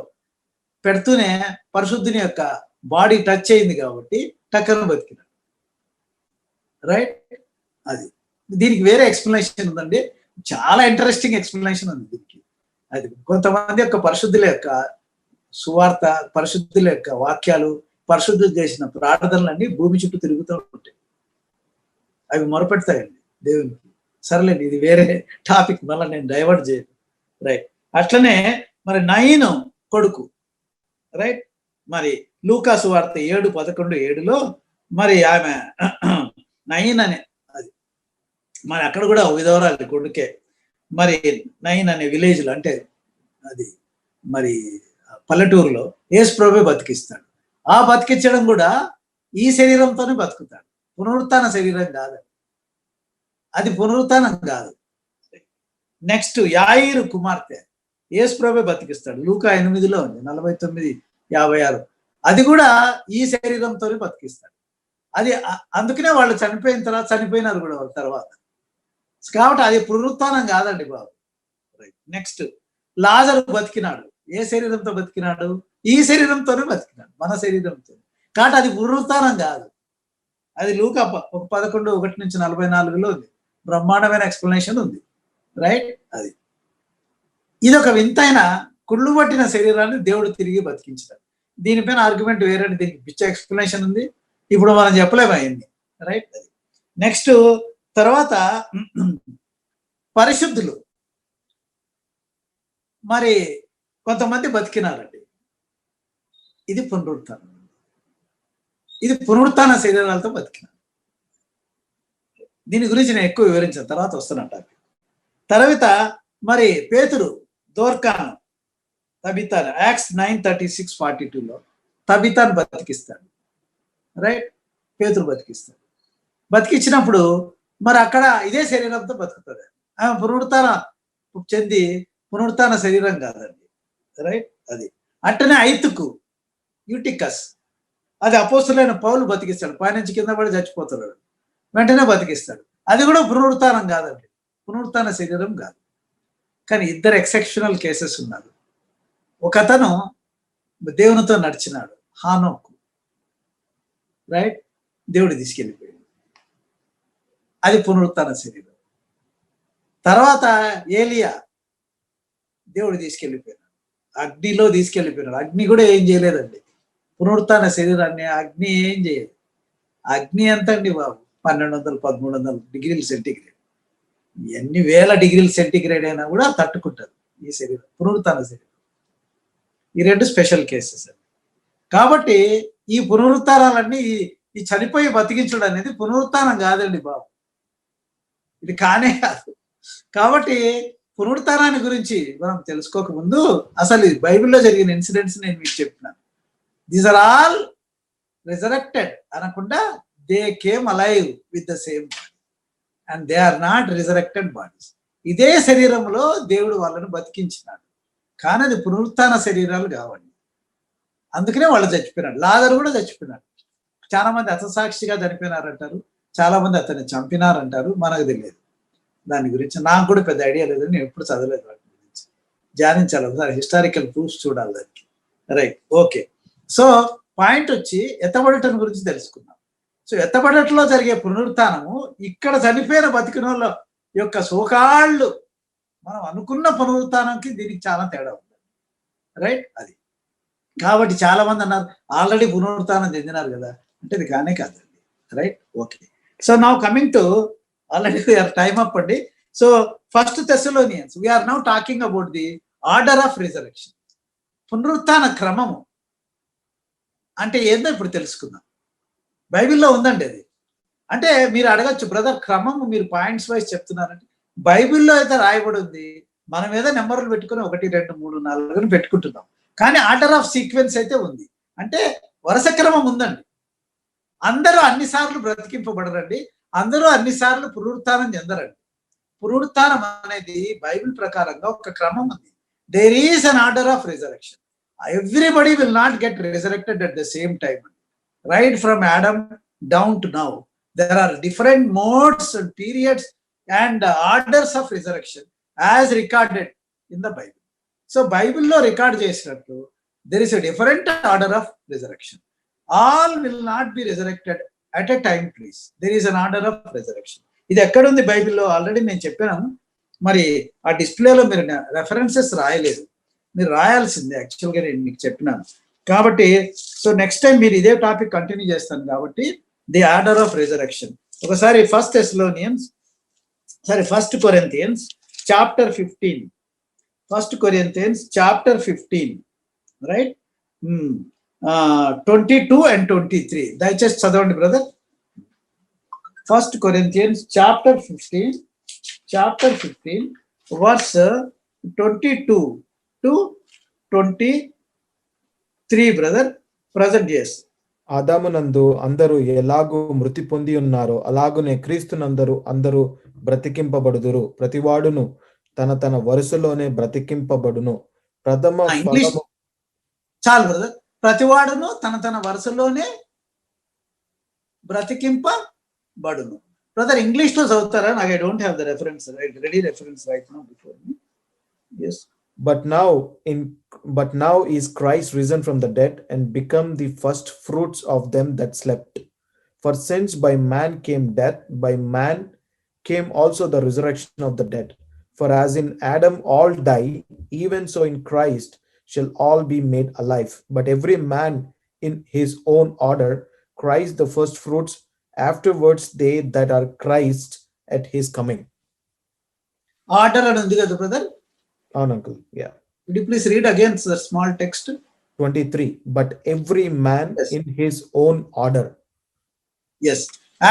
పెడుతూనే పరిశుద్ధుని యొక్క బాడీ టచ్ అయింది కాబట్టి టక్కన బతికినాడు. రైట్. అది దీనికి వేరే ఎక్స్ప్లెనేషన్ ఉందండి, చాలా ఇంట్రెస్టింగ్ ఎక్స్ప్లెనేషన్ ఉంది దీనికి. అది కొంతమంది యొక్క పరిశుద్ధుల యొక్క సువార్త, పరిశుద్ధుల యొక్క వాక్యాలు, పరిశుద్ధులు చేసిన ప్రార్థనలన్నీ భూమి చుట్టూ తిరుగుతూ ఉంటాయి. అవి మొరపెడతాయండి దేవునికి. సరేలేండి, ఇది వేరే టాపిక్, మళ్ళీ నేను డైవర్ట్ చేయను. రైట్. అట్లనే మరి 9 కొడుకు. రైట్. మరి లూకా సువార్త 7:11-7లో మరి ఆమె 9 అనే, అది మరి అక్కడ కూడా విధవరాలి కొడుకే. మరి 9 అనే విలేజ్లో, అంటే అది మరి పల్లెటూరులో యేసు ప్రభువే బతికిస్తాడు. ఆ బతికించడం కూడా ఈ శరీరంతోనే బతుకుతాడు, పునరుత్థాన శరీరం కాదు, అది పునరుత్థానం కాదు. నెక్స్ట్ యాయిరు కుమార్తె యేసు ప్రభువే బతికిస్తాడు. లూకా 8లో ఉంది, 49-56. అది కూడా ఈ శరీరంతోనే బతికిస్తాడు. అది అందుకనే వాళ్ళు చనిపోయిన తర్వాత చనిపోయినారు కూడా వాళ్ళ తర్వాత. కాబట్టి అది పునరుత్థానం కాదండి బాబు. రైట్. నెక్స్ట్ లాజరు బతికినాడు. ఏ శరీరంతో బతికినాడు? ఈ శరీరంతోనే బతికినాడు, మన శరీరంతో. కాబట్టి అది పునరుత్థానం కాదు. అది లూకా 11:1-44లో ఉంది. బ్రహ్మాండమైన ఎక్స్ప్లెనేషన్ ఉంది. రైట్. అది ఇది ఒక వింతైన కుళ్ళు పట్టిన శరీరాన్ని దేవుడు తిరిగి బతికించాడు. దీనిపైన ఆర్గ్యుమెంట్ వేరే, దీనికి పిచ్చ ఎక్స్ప్లెనేషన్ ఉంది, ఇప్పుడు మనం చెప్పలేము అయింది. రైట్. అది నెక్స్ట్. తర్వాత పరిశుద్ధులు మరి కొంతమంది బతికినారండి. ఇది పునరుత్థానం, ఇది పునరుత్థాన శరీరాలతో బతికినారు. దీని గురించి నేను ఎక్కువ వివరించిన తర్వాత వస్తున్నట్టు. తర్వాత మరి పేతురు దోర్కాను, తబితాను, యాక్ట్స్ 9:36-42లో తబితాను బతికిస్తాడు. రైట్. పేతురు బతికిస్తాడు. బతికించినప్పుడు మరి అక్కడ ఇదే శరీరంతో బతుకుతుంది. ఆమె పునరుత్థాన చెంది పునరుత్థాన శరీరం కాదండి. రైట్. అది అట్టనే ఐతుకు యూటికస్, అది అపోస్తులైన పౌలు బతికిస్తాడు. పైనుంచి కింద పడి చచ్చిపోతున్నాడు, వెంటనే బతికిస్తాడు. అది కూడా పునరుత్థానం కాదండి, పునరుత్థాన శరీరం కాదు. కానీ ఇద్దరు ఎక్సెప్షనల్ కేసెస్ ఉన్నారు. ఒకతను దేవునితో నడిచినాడు, హానోకు. రైట్. దేవుడు తీసుకెళ్ళిపోయాడు, అది పునరుత్థాన శరీరం. తర్వాత ఏలియా, దేవుడు తీసుకెళ్ళిపోయినాడు, అగ్నిలో తీసుకెళ్ళిపోయినాడు. అగ్ని కూడా ఏం చేయలేదండి పునరుత్థాన శరీరాన్ని. అగ్ని ఏం చేయదు. అగ్ని ఎంత అండి బాబు? 1200-1300 డిగ్రీల సెంటిగ్రేడ్. ఎన్ని వేల డిగ్రీల సెంటిగ్రేడ్ అయినా కూడా తట్టుకుంటారు ఈ శరీరం, పునరుత్థాన శరీరం. ఈ రెండు స్పెషల్ కేసెస్ అండి. కాబట్టి ఈ పునరుత్థానాలన్నీ, ఈ చనిపోయి బతికించడం అనేది పునరుత్థానం కాదండి బాబు, ఇది కానే కాదు. కాబట్టి పునరుత్థానాన్ని గురించి మనం తెలుసుకోక ముందు అసలు బైబిల్లో జరిగిన ఇన్సిడెంట్స్ నేను మీకు చెప్తున్నాను. దీస్ ఆర్ ఆల్ రిజరెక్టెడ్ అనకుండా they came alive with the same body and they are not resurrected bodies. ఇదే శరీరంలో దేవుడు వాళ్ళను బతికించినాడు, కానీ అది పునరుత్థాన శరీరాలు కావండి. అందుకనే వాళ్ళు చచ్చిపోయినాడు. లాజరు కూడా చచ్చిపోయినాడు. చాలా మంది హతసాక్షిగా చనిపోయినారంటారు, చాలా మంది అతన్ని చంపినారంటారు. మనకు తెలియదు దాని గురించి. నాకు కూడా పెద్ద ఐడియా లేదు, నేను ఎప్పుడు చదవలేదు వాటి గురించి. ధ్యానించాలి ఒకసారి, హిస్టారికల్ ప్రూఫ్స్ చూడాలి దానికి. Right, okay. సో పాయింట్ వచ్చి ఎత్తబడటం గురించి తెలుసుకున్నాం. సో ఎత్తబడటంలో జరిగే పునరుత్థానము ఇక్కడ చనిపోయిన బతికిన వాళ్ళ యొక్క సోకాళ్ళు మనం అనుకున్న పునరుత్థానంకి దీనికి చాలా తేడా ఉంది. రైట్, అది కాబట్టి చాలా మంది అన్నారు ఆల్రెడీ పునరుత్థానం చెందినారు కదా అంటే ఇది కానే కాదండి. Right, okay. So now coming to already we're time up అండి. So first Thessalonians we're now talking about the order of resurrection. పునరుత్థాన క్రమము అంటే ఏందో ఇప్పుడు తెలుసుకుందాం. బైబిల్లో ఉందండి అది. అంటే మీరు అడగచ్చు, బ్రదర్ క్రమము మీరు పాయింట్స్ వైజ్ చెప్తున్నారంటే బైబిల్లో అయితే రాయబడి ఉంది, మనం ఏదో నెంబర్లు పెట్టుకుని 1, 2, 3, 4 పెట్టుకుంటున్నాం. కానీ ఆర్డర్ ఆఫ్ సీక్వెన్స్ అయితే ఉంది. అంటే వరుస క్రమం ఉందండి. అందరూ అన్నిసార్లు బ్రతికింపబడరండి, అందరూ అన్నిసార్లు పునరుత్థానం చెందరండి. పునరుత్థానం అనేది బైబిల్ ప్రకారంగా ఒక క్రమం ఉంది. There is an order of resurrection. Everybody will not get resurrected at the same time. Right from Adam down to now there are different modes and periods and orders of resurrection as recorded in the Bible. So Bible lo record chesinattu there is a different order of resurrection. All will not be resurrected at a time, please. There is an order of resurrection. ఇది ఎక్కడ ఉంది బైబిల్లో? Already నేను చెప్పాను. మరి ఆ డిస్ప్లేలో మీరు రెఫరెన్సెస్ రాయలేదు, మీరు రాయాల్సిందే. యాక్చువల్గా నేను మీకు చెప్పినాను కాబట్టి. సో నెక్స్ట్ టైం మీరు ఇదే టాపిక్ కంటిన్యూ చేస్తాను కాబట్టి ది ఆర్డర్ ఆఫ్ రిజరెక్షన్. ఒకసారి first Corinthians chapter 15, first Corinthians chapter 15, right, 22 and 23 దయచేసి చదవండి brother. First Corinthians chapter 15 verse 22 to 23 brother. Present చేసి ఆదామునందు అందరూ ఎలాగూ మృతి పొంది ఉన్నారో అలాగునే క్రీస్తునందరూ అందరూ బ్రతికింపబడుదురు. ప్రతివాడును తన తన వరుసలోనే బ్రతికింపబడును. ప్రథమ ఫలము. చాలు బ్రదర్, ప్రతివాడును తన తన వరుసలోనే బ్రతికింపబడును. బ్రదర్ ఇంగ్లీష్ లో చదువుతారా? నాకు I don't have the reference, ready reference right now before me. yes But now is Christ risen from the dead and become the first fruits of them that slept. For since by man came death, by man came also the resurrection of the dead. For as in Adam all die, even so in Christ shall all be made alive. But every man in his own order, Christ the first fruits, afterwards they that are Christ at his coming. Order and undi kada brother? Uncle, yeah. Could you please read again the small text? 23. But every man in his own order. Yes.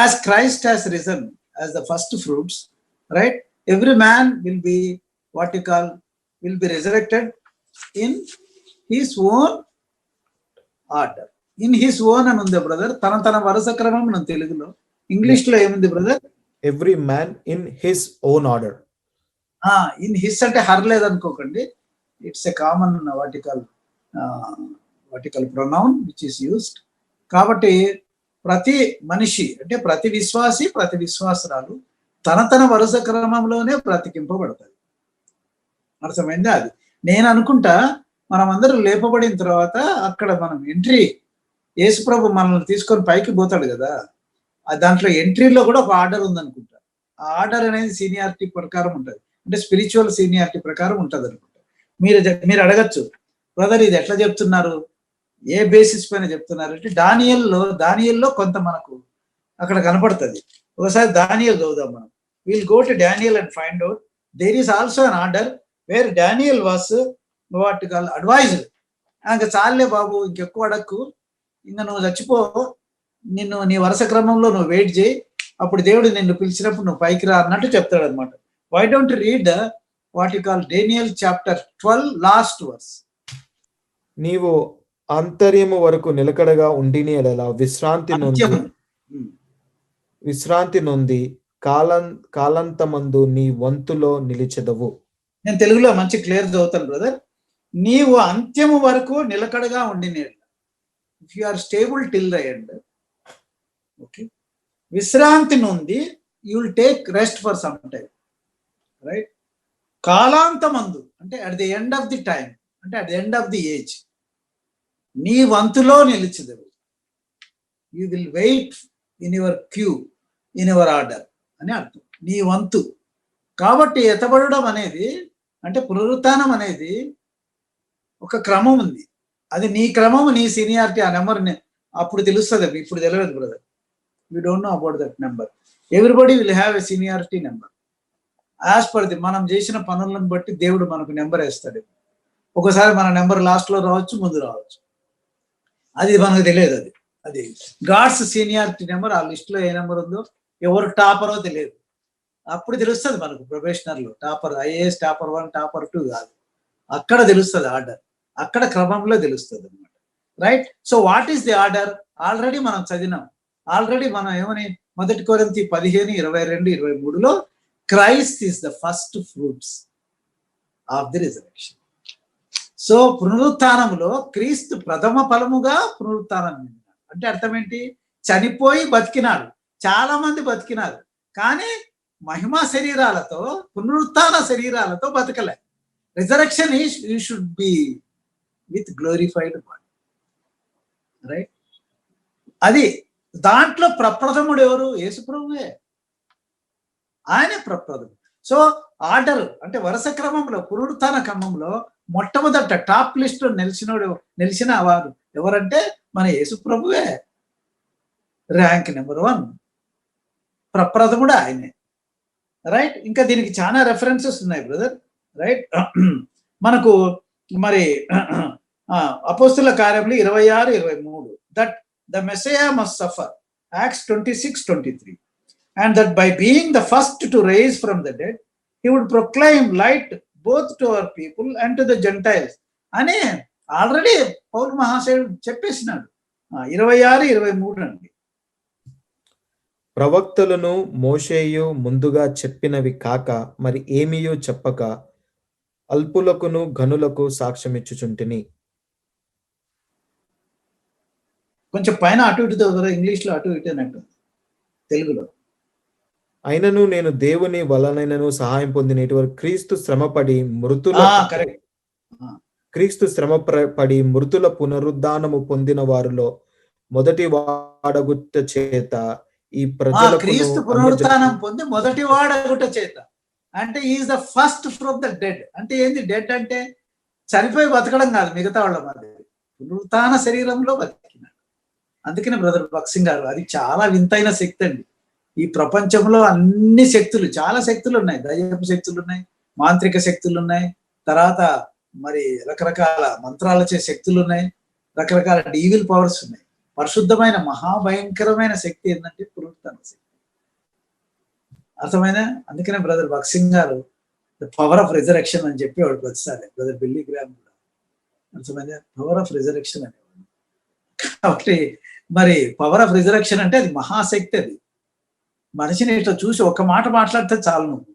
As Christ has risen as the first fruits, right? Every man will be will be resurrected in his own order. In his own and undi brother. Tana varasa kramam nan telugulo. English lo emundi brother? Every man in his own order. In his ante har ledanukondi. It's a common vertical pronoun which is used. కాబట్టి ప్రతి మనిషి అంటే ప్రతి విశ్వాసి ప్రతి విశ్వాసరాలు తన వరుస క్రమంలోనే బ్రతికింపబడతారు. అర్థమైందా? అది నేను అనుకుంటా మనం అందరూ లేపబడిన తర్వాత అక్కడ మనం ఎంట్రీ, యేసుప్రభు మనల్ని తీసుకొని పైకి పోతాడు కదా, దాంట్లో ఎంట్రీలో కూడా ఒక ఆర్డర్ ఉందనుకుంటా. ఆ ఆర్డర్ అనేది సీనియారిటీ ప్రకారం ఉంటుంది, అంటే స్పిరిచువల్ సీనియారిటీ ప్రకారం ఉంటుంది అనుకుంటా. మీరు అడగచ్చు, బ్రదర్ ఇది ఎట్లా చెప్తున్నారు, ఏ బేసిస్ పైన చెప్తున్నారు అంటే దానియల్లో కొంత మనకు అక్కడ కనపడుతుంది. ఒకసారి దానియల్ చదువుదాం మనం. Will go to Daniel and find out there is also an order where Daniel was advised. ఇంకా చాలే బాబు ఇంకెక్కువ అడక్కు, ఇంకా నువ్వు చచ్చిపో, నీ వరుస క్రమంలో నువ్వు వెయిట్ చేయి, అప్పుడు దేవుడు నిన్ను పిలిచినప్పుడు నువ్వు పైకి రా అన్నట్టు చెప్తాడు అనమాట. Why don't read Daniel chapter 12 last verse. నీవు అంతర్యము వరకు నిలకడగా ఉండిని ఎడల అంత్యము. విశ్రాంతి నొంది కాలంతమందు నీ వంతులో నిలిచెదవు. నేను తెలుగులో మంచి క్లియర్ చదువుతాను బ్రదర్. నీవు అంత్యము వరకు నిలకడగా ఉండిన if you are stable till the end, okay, విశ్రాంతి నుండి you will take rest for some time, right. కాలాంతమందు అంటే at the end of the time, అంటే at the end of the age నీ వంతులో నిలిచెదవు. You will wait in your queue, in your order అని అర్థం. నీ వంతు. కాబట్టి ఎత్తబడడం అనేది, అంటే పునరుత్థానం అనేది ఒక క్రమం ఉంది. అది నీ క్రమం, నీ సీనియారిటీ. ఆ నెంబర్ అప్పుడు తెలుస్తుంది, ఇప్పుడు తెలియదు brother. You don't know about that number. Everybody will have a seniority number as per the మనం చేసిన పనులను బట్టి దేవుడు మనకు నెంబర్ వేస్తాడు. ఒకసారి మన నెంబర్ లాస్ట్ లో రావచ్చు, ముందు రావచ్చు. అది మనకు తెలియదు. అది గాడ్స్ సీనియారిటీ నెంబర్. ఆ లిస్ట్ లో ఏ నెంబర్ ఉందో, ఎవరు టాపరో తెలియదు. అప్పుడు తెలుస్తుంది మనకు ప్రొబేషనర్లో టాపర్, ఐఏఎస్ టాపర్ 1, టాపర్ 2 కాదు. అక్కడ తెలుస్తుంది ఆర్డర్, అక్కడ క్రమంలో తెలుస్తుంది అనమాట, right. So what is the order? Already మనం చదివినాం. ఆల్రెడీ మనం ఏమని, 1 కొరింథీ 15:22-23లో Christ is the first fruits of the resurrection. So పునరుత్థానంలో క్రీస్తు ప్రథమ ఫలముగా పునరుత్థానం. అంటే అర్థం ఏంటి? చనిపోయి బతికినాడు. చాలా మంది బతికినారు, కానీ మహిమా శరీరాలతో, పునరుత్థాన శరీరాలతో బతకలే. Resurrection is you should be with glorified body, right. అది దాంట్లో ప్రప్రథముడు ఎవరు? యేసుప్రభువే. ఆయనే ప్రప్రథముడు. సో ఆర్డర్ అంటే వరుస క్రమంలో, పునరుత్థాన క్రమంలో మొట్టమొదట టాప్ లిస్ట్ లో నిలిచిన వారు ఎవరంటే మన యేసుప్రభువే. ర్యాంక్ నెంబర్ 1, ప్రప్రథముడు ఆయనే, రైట్. ఇంకా దీనికి చాలా రెఫరెన్సెస్ ఉన్నాయి బ్రదర్, రైట్. మనకు మరి అపోస్తుల కార్యములు 26-23 that the Messiah must suffer, acts 26-23, and that by being the first to raise from the dead he would proclaim light both to our people and to the Gentiles అని already పౌలు మహాశయుడు చెప్పేసినాడు. 26-23 అండి. ప్రవక్తలను మోషేయు ముందుగా చెప్పినవి కాక మరి ఏమీయో చెప్పక అల్పులకును ఘనులకు సాక్ష్యమిచ్చుచుంటిని. కొంచెం పైన అటు ఇటు ఇంగ్లీష్ లో అటు ఇటు అన్నట్టు తెలుగులో. అయినను నేను దేవుని వలనైనను సహాయం పొందిన క్రీస్తు శ్రమపడి మృతుల పునరుద్ధానము పొందిన వారిలో మొదటి వాడగుట్ట చేత ఈ ప్రజలకు క్రీస్తు పునరుద్ధానం పొంది మొదటి వాడగుట్ట చేత, అంటే is the first from the dead. అంటే ఏంది డెడ్ అంటే? చనిపోయి బతకడం కాదు, మిగతా వాళ్ళ మధ్య పునరుత్థాన శరీరంలో బతికినాడు. అందుకనే బ్రదర్ బక్సింగ్ గారు, అది చాలా వింతైన శక్తి అండి. ఈ ప్రపంచంలో అన్ని శక్తులు, చాలా శక్తులు ఉన్నాయి. దయ్యపు శక్తులు ఉన్నాయి, మాంత్రిక శక్తులు ఉన్నాయి, తర్వాత మరి రకరకాల మంత్రాలచే శక్తులు ఉన్నాయి, రకరకాల ఈవిల్ పవర్స్ ఉన్నాయి. పరిశుద్ధమైన మహాభయంకరమైన శక్తి ఏంటంటే పునరుత్థాన శక్తి. అర్థమైనా? అందుకనే బ్రదర్ బక్సింగ్ గారు ద పవర్ ఆఫ్ రిజరెక్షన్ అని చెప్పేవాడు ప్రతిసారి. బ్రదర్ బిల్లీ గ్రామ్ కూడా అర్థమైనా, పవర్ ఆఫ్ రిజరెక్షన్ అనేవాడు. కాబట్టి మరి పవర్ ఆఫ్ రిజరెక్షన్ అంటే అది మహాశక్తి. అది మనిషిని ఇట్లా చూసి ఒక మాట మాట్లాడితే చాలు, నువ్వు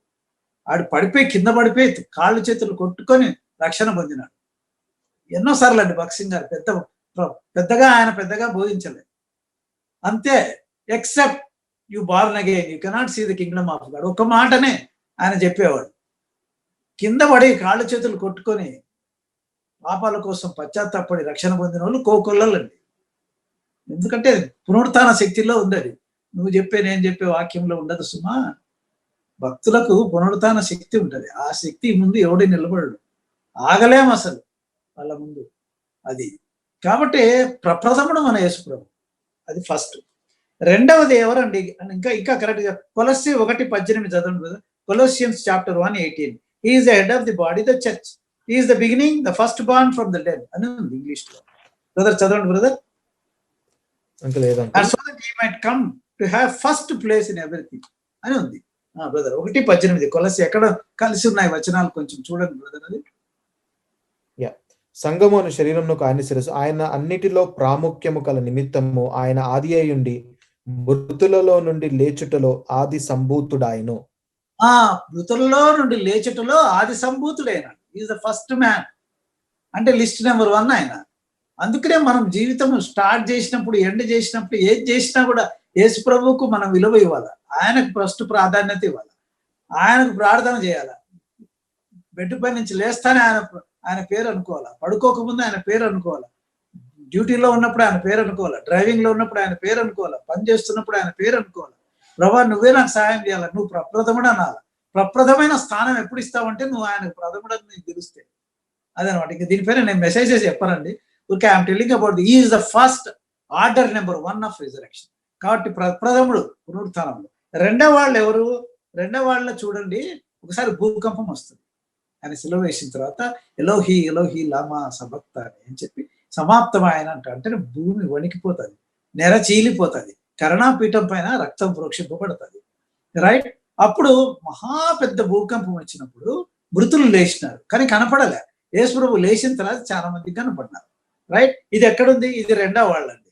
ఆడు పడిపోయి కింద పడిపోయి కాళ్ళు చేతులు కొట్టుకొని రక్షణ పొందినాడు. ఎన్నోసార్లు అండి బక్సింగ్ గారు పెద్దగా ఆయన బోధించలేదు. అంతే, except you born again you cannot see the kingdom of God. ఒక మాటనే ఆయన చెప్పేవాడు. కింద పడి కాళ్ళు చేతులు కొట్టుకొని పాపాల కోసం పశ్చాత్తాపడి రక్షణ పొందిన వాళ్ళు కోకొల్లలండి. ఎందుకంటే పునరుత్థాన శక్తిలో ఉంది అది. నువ్వు చెప్పే నేను చెప్పే వాక్యంలో ఉండదు సుమా. భక్తులకు పునరుత్థాన శక్తి ఉంటుంది. ఆ శక్తి ముందు ఎవడి నిలబడడు, ఆగలేం అసలు వాళ్ళ ముందు. అది కాబట్టి ప్రప్రథముడు మన యేసుప్రభు, అది ఫస్ట్. రెండవది ఎవరండి? ఇంకా కరెక్ట్ గా కొలస్సీ 1:18 చదవండి brother. కొలోసియన్స్ chapter 1:18. He is the head of the body, the church. He is the beginning, the first born from the dead అని ఉంది ఇంగ్లీష్ లో. బ్రదర్ చదవండి brother. And so that he might come to have first place in everything అని ఉంది brother. 1:18 కొలస్సీ. ఎక్కడ కలిసి ఉన్నాయి వచనాలు కొంచెం చూడండి బ్రదర్. అది సంఘము అను శరీరమునకు ఆయన శిరస్సు. ఆయన అన్నిటిలో ప్రాముఖ్యము కల నిమిత్తము ఆయన ఆది అయ్యుండి మృతులలో నుండి లేచుటలో ఆది సంభూతుడాయను. ఆ మృతుల్లో నుండి లేచుటలో ఆది సంభూతుడైన ఈజ్ ద ఫస్ట్ మ్యాన్. అంటే లిస్ట్ నెంబర్ 1 ఆయన. అందుకనే మనం జీవితం స్టార్ట్ చేసినప్పుడు, ఎండ్ చేసినప్పుడు, ఏది చేసినా కూడా యేసు ప్రభువుకు మనం విలువ ఇవ్వాలి. ఆయనకు ఫస్ట్ ప్రాధాన్యత ఇవ్వాలి. ఆయనకు ప్రార్థన చేయాలి. బెడ్ పై నుంచి లేస్తానే ఆయన పేరు అనుకోవాలా, పడుకోకముందు ఆయన పేరు అనుకోవాలా, డ్యూటీలో ఉన్నప్పుడు ఆయన పేరు అనుకోవాలా, డ్రైవింగ్ లో ఉన్నప్పుడు ఆయన పేరు అనుకోవాలా, పని చేస్తున్నప్పుడు ఆయన పేరు అనుకోవాలా. ప్రభా నువ్వే నాకు సహాయం చేయాలి, నువ్వు ప్రప్రథముడు అనాలి. ప్రప్రథమైన స్థానం ఎప్పుడు ఇస్తావంటే నువ్వు ఆయనకు ప్రథముడని నీకు తెలిస్తే అదనమాట. ఇంకా దీనిపైన నేను మెసేజెస్ చెప్పానండి. Okay, I'm telling about the is the first order number 1 of resurrection. కాబట్టి ప్రథముడు పునరుత్థానంలో. రెండో వాళ్ళు ఎవరు? రెండో వాళ్ళ చూడండి, ఒకసారి భూకంపం వస్తుంది. ఆయన సిలువ వేసిన తర్వాత ఎలోహి ఎలోహి లామా సబక్తాని అని చెప్పి సమాప్తం ఆయన అంటే భూమి వణికిపోతుంది, నెర చీలిపోతుంది, కరుణాపీఠం పైన రక్తం ప్రోక్షింపబడుతుంది. రైట్? అప్పుడు మహా పెద్ద భూకంపం వచ్చినప్పుడు మృతులు లేచినారు, కానీ కనపడలే. యేసు ప్రభు లేచిన తర్వాత చాలా మంది కనపడినారు. రైట్? ఇది ఎక్కడుంది? ఇది రెండవ వాళ్ళండి.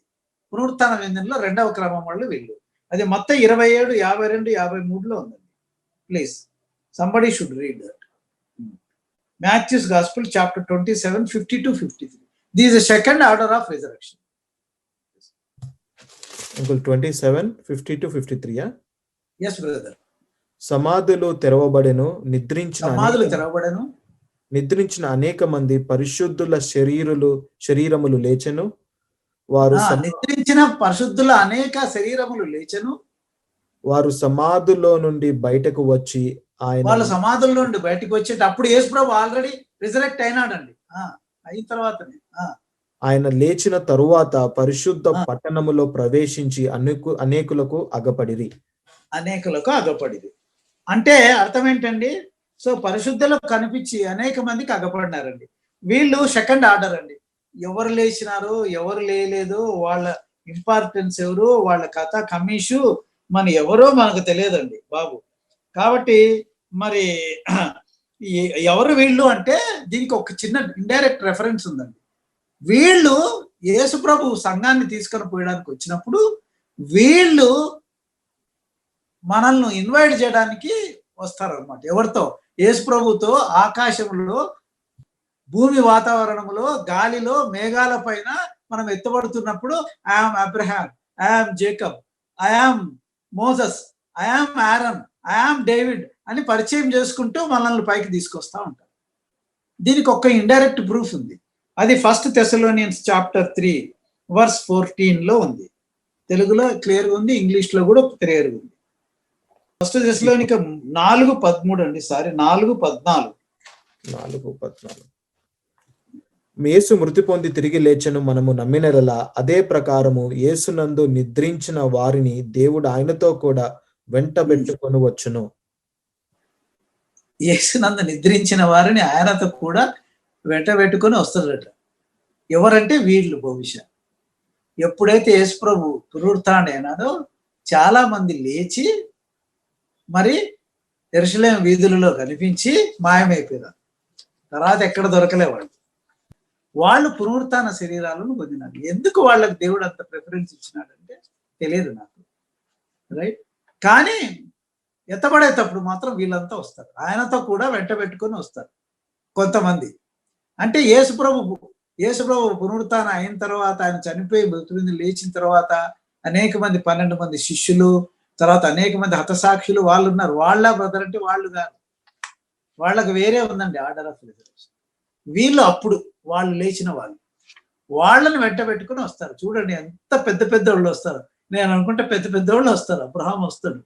పునరుత్థాన విందులో రెండవ క్రమం వాళ్ళు వీళ్ళు. అది మొత్తం 27, 52, 53లో ఉందండి. Please somebody should read that. Matthew's Gospel, chapter 27, 50-53. This is the second order of resurrection. Uncle 27, 50-53. Yes, brother. సమాధులు తెరవబడెను, నిద్రించిన అనేక మంది పరిశుద్ధుల శరీరములు లేచెను. వారు నిద్రించిన పరిశుద్ధుల అనేక శరీరములు లేచెను. వారు సమాధుల్లో నుండి బయటకు వచ్చి వాళ్ళ సమాధుల నుండి బయటకు వచ్చేటప్పుడు యేసు ప్రభు ఆల్రెడీ రిజరెక్ట్ అయినాడండి. అయిన తర్వాతనే ఆయన లేచిన తరువాత పరిశుద్ధ పట్టణములో ప్రవేశించి అనేకులకు అగపడిరి. అంటే అర్థం ఏంటండి? సో పరిశుద్ధులకు కనిపించి అనేక మందికి అగపడినారండి. వీళ్ళు సెకండ్ ఆర్డర్ అండి. ఎవరు లేచినారు, ఎవరు లేలేదు, వాళ్ళ ఇంపార్టెన్స్ ఎవరు, వాళ్ళ కథ కమీషు మన ఎవరో మనకు తెలియదండి బాబు. కాబట్టి మరి ఎవరు వీళ్ళు అంటే దీనికి ఒక చిన్న ఇండైరెక్ట్ రెఫరెన్స్ ఉందండి. వీళ్ళు యేసు ప్రభు సంఘాన్ని తీసుకొని పోయడానికి వచ్చినప్పుడు వీళ్ళు మనల్ని ఇన్వైట్ చేయడానికి వస్తారనమాట. ఎవరితో? యేసు ప్రభుతో ఆకాశంలో, భూమి వాతావరణంలో, గాలిలో, మేఘాల పైన మనం ఎత్తబడుతున్నప్పుడు I am Abraham, I am Jacob, I am Moses, I am Aaron, I am David అని పరిచయం చేసుకుంటూ మనల్ని పైకి తీసుకొస్తా ఉంటారు. దీనికి ఒక ఇండైరెక్ట్ ప్రూఫ్ ఉంది. అది 1 Thessalonians chapter 3 verse 14లో ఉంది. తెలుగులో క్లియర్ గా ఉంది, ఇంగ్లీష్ లో కూడా క్లియర్ గా ఉంది. 1 Thessalonica 4:13 అండి. సారీ 4:14. యేసు మృతి పొంది తిరిగి లేచెను మనము నమ్మినలా అదే ప్రకారము యేసునందు నిద్రించిన వారిని దేవుడు ఆయనతో కూడా వెంటబెట్టుకొని వచ్చును. యేసునందు నిద్రించిన వారిని ఆయనతో కూడా వెంటబెట్టుకొని వస్తారట. ఎవరంటే వీళ్ళు భవిష్యత్. ఎప్పుడైతే యేసు ప్రభు పునరుత్థానమైనాడో చాలా మంది లేచి మరి యెరూషలేము వీధులలో కనిపించి మాయమైపోయారు. తర్వాత ఎక్కడ దొరకలే వాళ్ళు పునరుత్థాన శరీరాలను పొందినారు. ఎందుకు వాళ్ళకి దేవుడు అంత ప్రిఫరెన్స్ ఇచ్చినాడంటే తెలియదు నాకు. రైట్? కానీ ఎత్తబడేటప్పుడు మాత్రం వీళ్ళంతా వస్తారు, ఆయనతో కూడా వెంట పెట్టుకొని వస్తారు కొంతమంది. అంటే యేసు ప్రభు పునరుత్థానం అయిన తర్వాత, ఆయన చనిపోయి మృతుడిని లేచిన తర్వాత అనేక మంది 12 మంది శిష్యులు, తర్వాత అనేక మంది హతసాక్షులు వాళ్ళు ఉన్నారు. వాళ్ళ బ్రదర్ అంటే వాళ్ళు కాదు, వాళ్ళకు వేరే ఉందండి ఆర్డర్ ఆఫ్ రిజర్వేషన్. వీళ్ళు అప్పుడు వాళ్ళు లేచిన వాళ్ళని వెంట పెట్టుకుని వస్తారు. చూడండి ఎంత పెద్ద పెద్ద వాళ్ళు వస్తారు. నేను అనుకుంటే పెద్ద పెద్ద వాళ్ళు వస్తారు. అబ్రహాం వస్తాడు,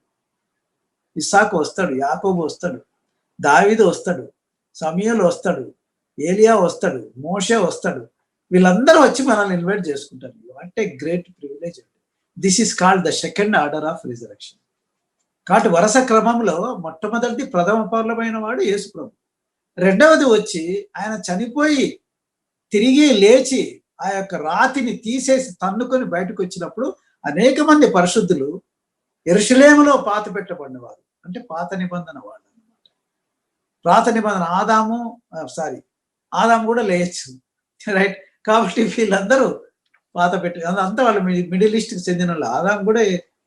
ఇస్సాకు వస్తాడు, యాకోబు వస్తాడు, దావీదు వస్తాడు, సమూయేలు వస్తాడు, ఏలియా వస్తాడు, మోషే వస్తాడు. వీళ్ళందరూ వచ్చి మనల్ని ఇన్వైట్ చేసుకుంటారు. అంటే great privilege. This is called the second order of resurrection. కాబట్టి వరుస క్రమంలో మొట్టమొదటి ప్రథమ పౌర్ణమైన వాడు యేసు ప్రభు. రెండవది వచ్చి ఆయన చనిపోయి తిరిగి లేచి ఆ యొక్క రాతిని తీసేసి తన్నుకొని బయటకు వచ్చినప్పుడు అనేక మంది పరిశుద్ధులు యెరూషలేములో పాత పెట్టబడినవారు, అంటే పాత నిబంధన వాళ్ళు అన్నమాట. పాత నిబంధన ఆదాము కూడా లేచు, రైట్. కాబట్టి వీళ్ళందరూ పాత పెట్టి అంతా వాళ్ళు మిడిల్ ఈస్ట్ కి చెందిన వాళ్ళు. ఆదాం కూడా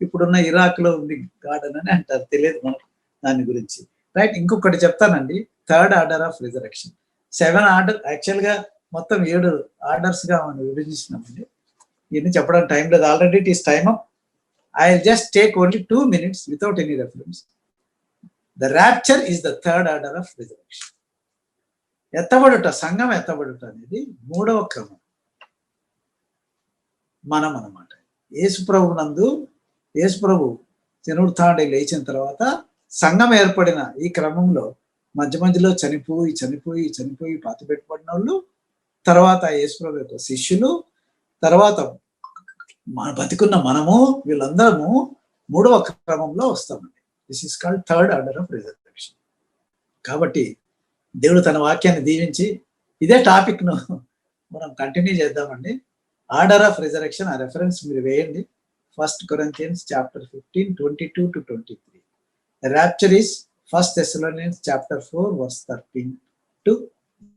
ఇప్పుడున్న ఇరాక్ లో ఉంది గార్డెన్ అని అంటారు, తెలియదు మనకు దాని గురించి. రైట్. ఇంకొకటి చెప్తానండి, third order of resurrection. 7 order, actual గా మొత్తం 7 ఆర్డర్స్ గా మనం విభజించినామండి. ఇవన్నీ చెప్పడానికి టైం లేదు, already it is time up. I just take only 2 minutes without any reference. The rapture is the third order of resurrection. ఎత్తబడుట, సంఘం ఎత్తబడుట అనేది 3వ క్రమం మనం అన్నమాట. యేసుప్రభు నందు, యేసుప్రభు పునరుత్థానుడై లేచిన తర్వాత సంఘం ఏర్పడిన ఈ క్రమంలో మధ్య మధ్యలో చనిపోయి పాతిపెట్టబడిన వాళ్ళు, తర్వాత యేసుప్రభు యొక్క శిష్యులు, తర్వాత బతికున్న మనము, వీళ్ళందరము 3వ క్రమంలో వస్తామండి. This is called third order of reservation. కాబట్టి దేవుడు తన వాక్యాన్ని దీవించి ఇదే టాపిక్ ను మనం కంటిన్యూ చేద్దామండి. ఆర్డర్ ఆఫ్ రిజరెక్షన్, ఆ రెఫరెన్స్ మీరు వేయండి. 1 Corinthians chapter 15, 22-23. The rapture is 1 Thessalonians chapter 4, verse 13 to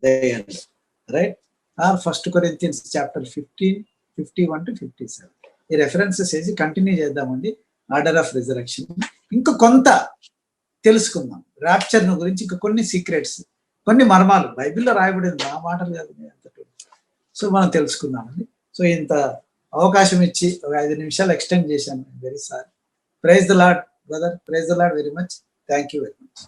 the end. Right? Or 1 Corinthians chapter 15, 51-57. ఈ రెఫరెన్సెస్ వేసి కంటిన్యూ చేద్దామండి ఆర్డర్ ఆఫ్ రిజరెక్షన్. ఇంకా కొంత తెలుసుకుందాం ర్యాప్చర్ గురించి, ఇంకా కొన్ని సీక్రెట్స్, కొన్ని మర్మాలు బైబిల్లో రాయబడింది, నా మాటలు కాదు. సో మనం తెలుసుకుందామండి. సో ఇంత అవకాశం ఇచ్చి ఒక 5 నిమిషాలు ఎక్స్టెండ్ చేశాను. Very sorry. Praise the lord brother, praise the lord very much. Thank you very much.